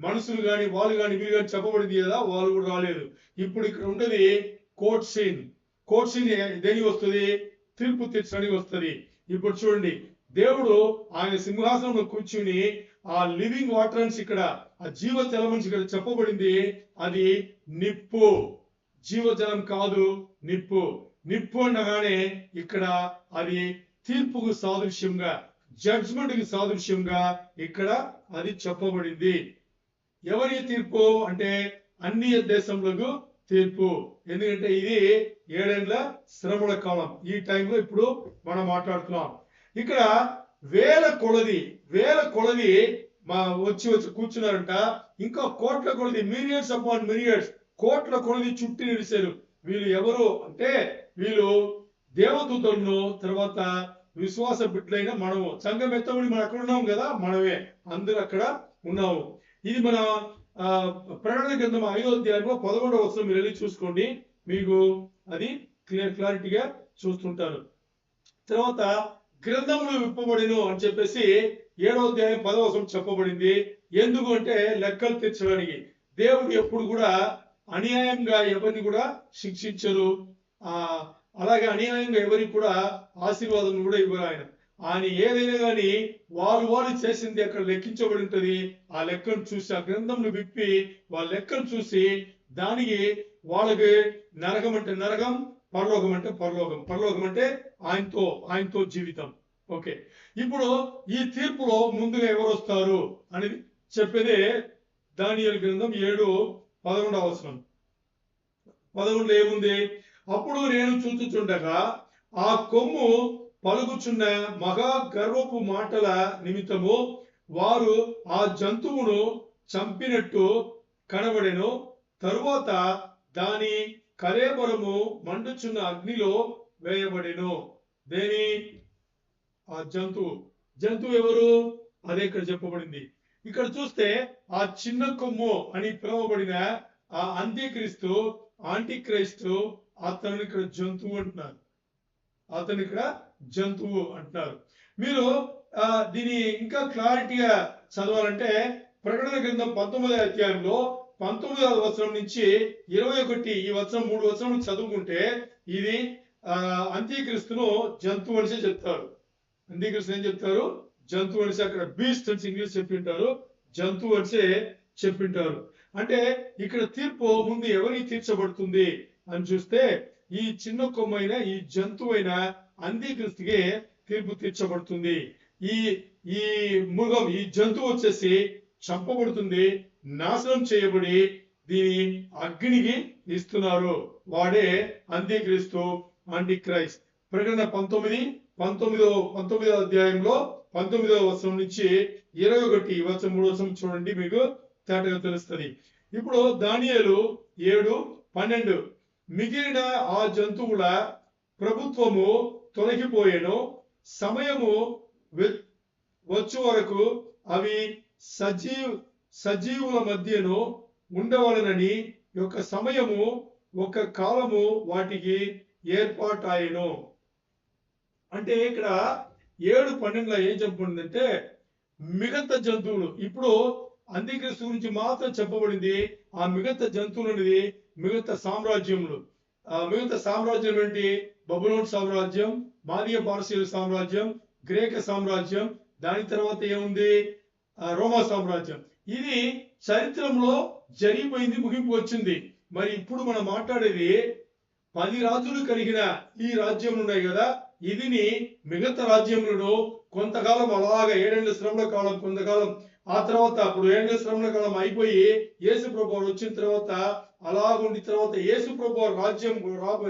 మనుషులు గాని వాళ్ళు గాని వీళ్ళు గాని చెప్పబడింది కదా, వాళ్ళు కూడా రాలేదు. ఇప్పుడు ఇక్కడ ఉండేది కోర్ట్ సీన్. దేనికి వస్తుంది? తీర్పు తీర్చడానికి వస్తుంది. ఇప్పుడు చూడండి, దేవుడు ఆయన సింహాసనంలో కూర్చుని ఆ లివింగ్ వాటర్స్ ఇక్కడ ఆ జీవజలం ఇక్కడ చెప్పబడింది. అది నిప్పు, జీవజలం కాదు, నిప్పు అనగానే ఇక్కడ అది తీర్పుకు సాదృశ్యంగా, జడ్జ్మెంట్ కి సాదృశ్యంగా ఇక్కడ అది చెప్పబడింది. ఎవరి తీర్పు అంటే అన్ని దేశంలో తీర్పు. ఎందుకంటే ఇది 7 ఏళ్ల శ్రమల కాలం. ఈ టైంలో ఇప్పుడు మనం మాట్లాడుతున్నాం. ఇక్కడ వేల కొలది వచ్చి కూర్చున్నారంట. ఇంకా కోట్ల కొలది, మిలియన్స్ అపాన్ మిలియన్స్, కోట్ల కొలది చుట్టి నిలిచారు. వీళ్ళు ఎవరు అంటే వీళ్ళు దేవదూతలను, తర్వాత విశ్వాస బిడ్డలైన మనము, సంఘం ఎత్తబడి మనం అక్కడ ఉన్నాం కదా, మనమే అందరూ అక్కడ ఉన్నాము. ఇది మన ప్రకటన గ్రంథం 5వ అధ్యాయంలో 11వ వచనం మీరు వెళ్ళి చూసుకోండి, మీకు అది క్లారిటీగా చూస్తుంటారు. తర్వాత గ్రంథములు విప్పబడిను అని చెప్పేసి 7వ అధ్యాయం 10వ వచనం చెప్పబడింది. ఎందుకు అంటే లెక్కలు తీర్చడానికి. దేవుడు ఎప్పుడు కూడా అన్యాయంగా ఎవరిని కూడా శిక్షించరు, అలాగే అన్యాయంగా ఎవరికి కూడా ఆశీర్వాదం కూడా ఇవ్వరు. ఆయన ఏదైనా కానీ వాళ్ళు చేసింది అక్కడ లెక్కించబడి ఉంటది. ఆ లెక్కను చూసి, ఆ గ్రంథంను విప్పి వాళ్ళ లెక్కను చూసి దానికి వాళ్ళకి నరకం అంటే నరకం, పరలోకం అంటే పరలోకం. పరలోకం అంటే ఆయనతో జీవితం. ఓకే, ఇప్పుడు ఈ తీర్పులో ముందుగా ఎవరు వస్తారు అనేది చెప్పేదే దానియేలు గ్రంథం 7:11వ వచనం. 11లో ఏముంది? అప్పుడు నేను చూచుచుండగా ఆ కొమ్ము పలుకుచున్న మహా గర్వపు మాటల నిమిత్తము వారు ఆ జంతువును చంపినట్టు కనబడెను. తరువాత దాని కళేబరము మండుచున్న అగ్నిలో వేయబడెను. దేని? ఆ జంతువు ఎవరు? అదే ఇక్కడ చెప్పబడింది. ఇక్కడ చూస్తే ఆ చిన్న కొమ్ము అని పిలువబడిన ఆ యాంటిక్రైస్తు అతను ఇక్కడ జంతువు అంటున్నారు. మీరు దీని ఇంకా క్లారిటీగా చదవాలంటే ప్రకటన గ్రంథం 19వ అధ్యాయంలో 19వ వచనం నుంచి 21 ఈ వచనం 3 వచనం చదువుకుంటే ఇది అంత్యక్రీస్తును జంతువు అని చెప్తారు. అంత్యక్రీస్తు ఏం చెప్తారు? జంతువు అనేసి అక్కడ బీస్ట్ అని ఇంగ్లీష్ చెప్పింటారు, జంతువు అనేసి చెప్పింటారు. అంటే ఇక్కడ తీర్పు ముందు ఎవరికి తీర్చబడుతుంది అని చూస్తే ఈ చిన్న కొమ్మైన ఈ జంతువైన అంత్యక్రీస్తుకి తీర్పు తీర్చబడుతుంది. ఈ ఈ మృగం ఈ జంతువు వచ్చేసి చంపబడుతుంది, నాశనం చేయబడి దీని అగ్నికి ఇస్తున్నారు. వాడే అంత్యక్రీస్తు, యాంటిక్రైస్ట్. ప్రకటన 19 అధ్యాయంలో 19వ వచనం నుంచి 21 వచనం 3వ వచనం చూడండి, మీకు తేటగా తెలుస్తుంది. ఇప్పుడు దానియేలు 7:12 మిగిలిన ఆ జంతువుల ప్రభుత్వము తొలగిపోయేను, సమయము వచ్చు వరకు అవి సజీవుల మధ్యను ఉండవలనని యొక్క సమయము ఒక కాలము వాటికి ఏర్పాటాయను. అంటే ఇక్కడ 7:12 ఏం చెప్పబడిందంటే మిగతా జంతువులు, ఇప్పుడు అంత్యక్రీస్తు గురించి మాత్రం చెప్పబడింది. ఆ మిగతా జంతువులు అనేది మిగతా సామ్రాజ్యములు. మిగతా సామ్రాజ్యం ఏంటి? బబులోన్ సామ్రాజ్యం, మాదీయ పారసీల సామ్రాజ్యం, గ్రేక సామ్రాజ్యం, దాని తర్వాత ఏముంది? రోమా సామ్రాజ్యం. ఇది చరిత్రలో జరిగిపోయింది, ముగింపు వచ్చింది. మరి ఇప్పుడు మనం మాట్లాడేది 10 రాజులు కలిగిన ఈ రాజ్యములు ఉన్నాయి కదా, ఇదిని మిగతా రాజ్యములను కొంతకాలం అలాగా 7 ఏళ్ల శ్రమల కాలం, కొంతకాలం ఆ తర్వాత అప్పుడు 7 ఏళ్ల శ్రమల కాలం అయిపోయి యేసు ప్రభువు వచ్చిన తర్వాత అలాగుండి తర్వాత యేసు ప్రభువు రాజ్యం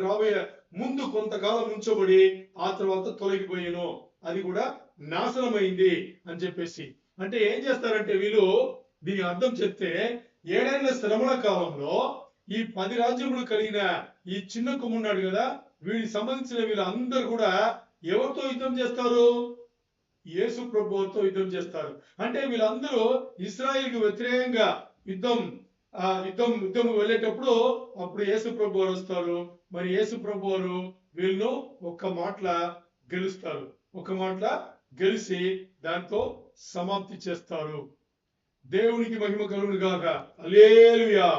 రాబోయే ముందు కొంతకాలం ఉంచబడి ఆ తర్వాత తొలగిపోయాను, అది కూడా నాశనమైంది అని చెప్పేసి. అంటే ఏం చేస్తారంటే వీళ్ళు దీని అర్థం చెప్తే 7 ఏళ్ల శ్రమల కాలంలో ఈ 10 రాజ్యములు కలిగిన ఈ చిన్న కొమ్మున్నాడు కదా, వీడికి సంబంధించిన వీళ్ళందరూ కూడా ఎవరితో యుద్ధం చేస్తారు? యేసు ప్రభువుతో యుద్ధం చేస్తారు. అంటే వీళ్ళందరూ ఇశ్రాయేలుకు వ్యతిరేకంగా యుద్ధం వెళ్ళేటప్పుడు అప్పుడు యేసు ప్రభు వారు వస్తారు. మరి యేసు ప్రభు వారు వీళ్ళను ఒక్క మాటల గెలుస్తారు, ఒక మాటల గెలిచి దాంతో సమాప్తి చేస్తారు. దేవునికి మహిమ కలుగును గాక. హల్లెలూయా.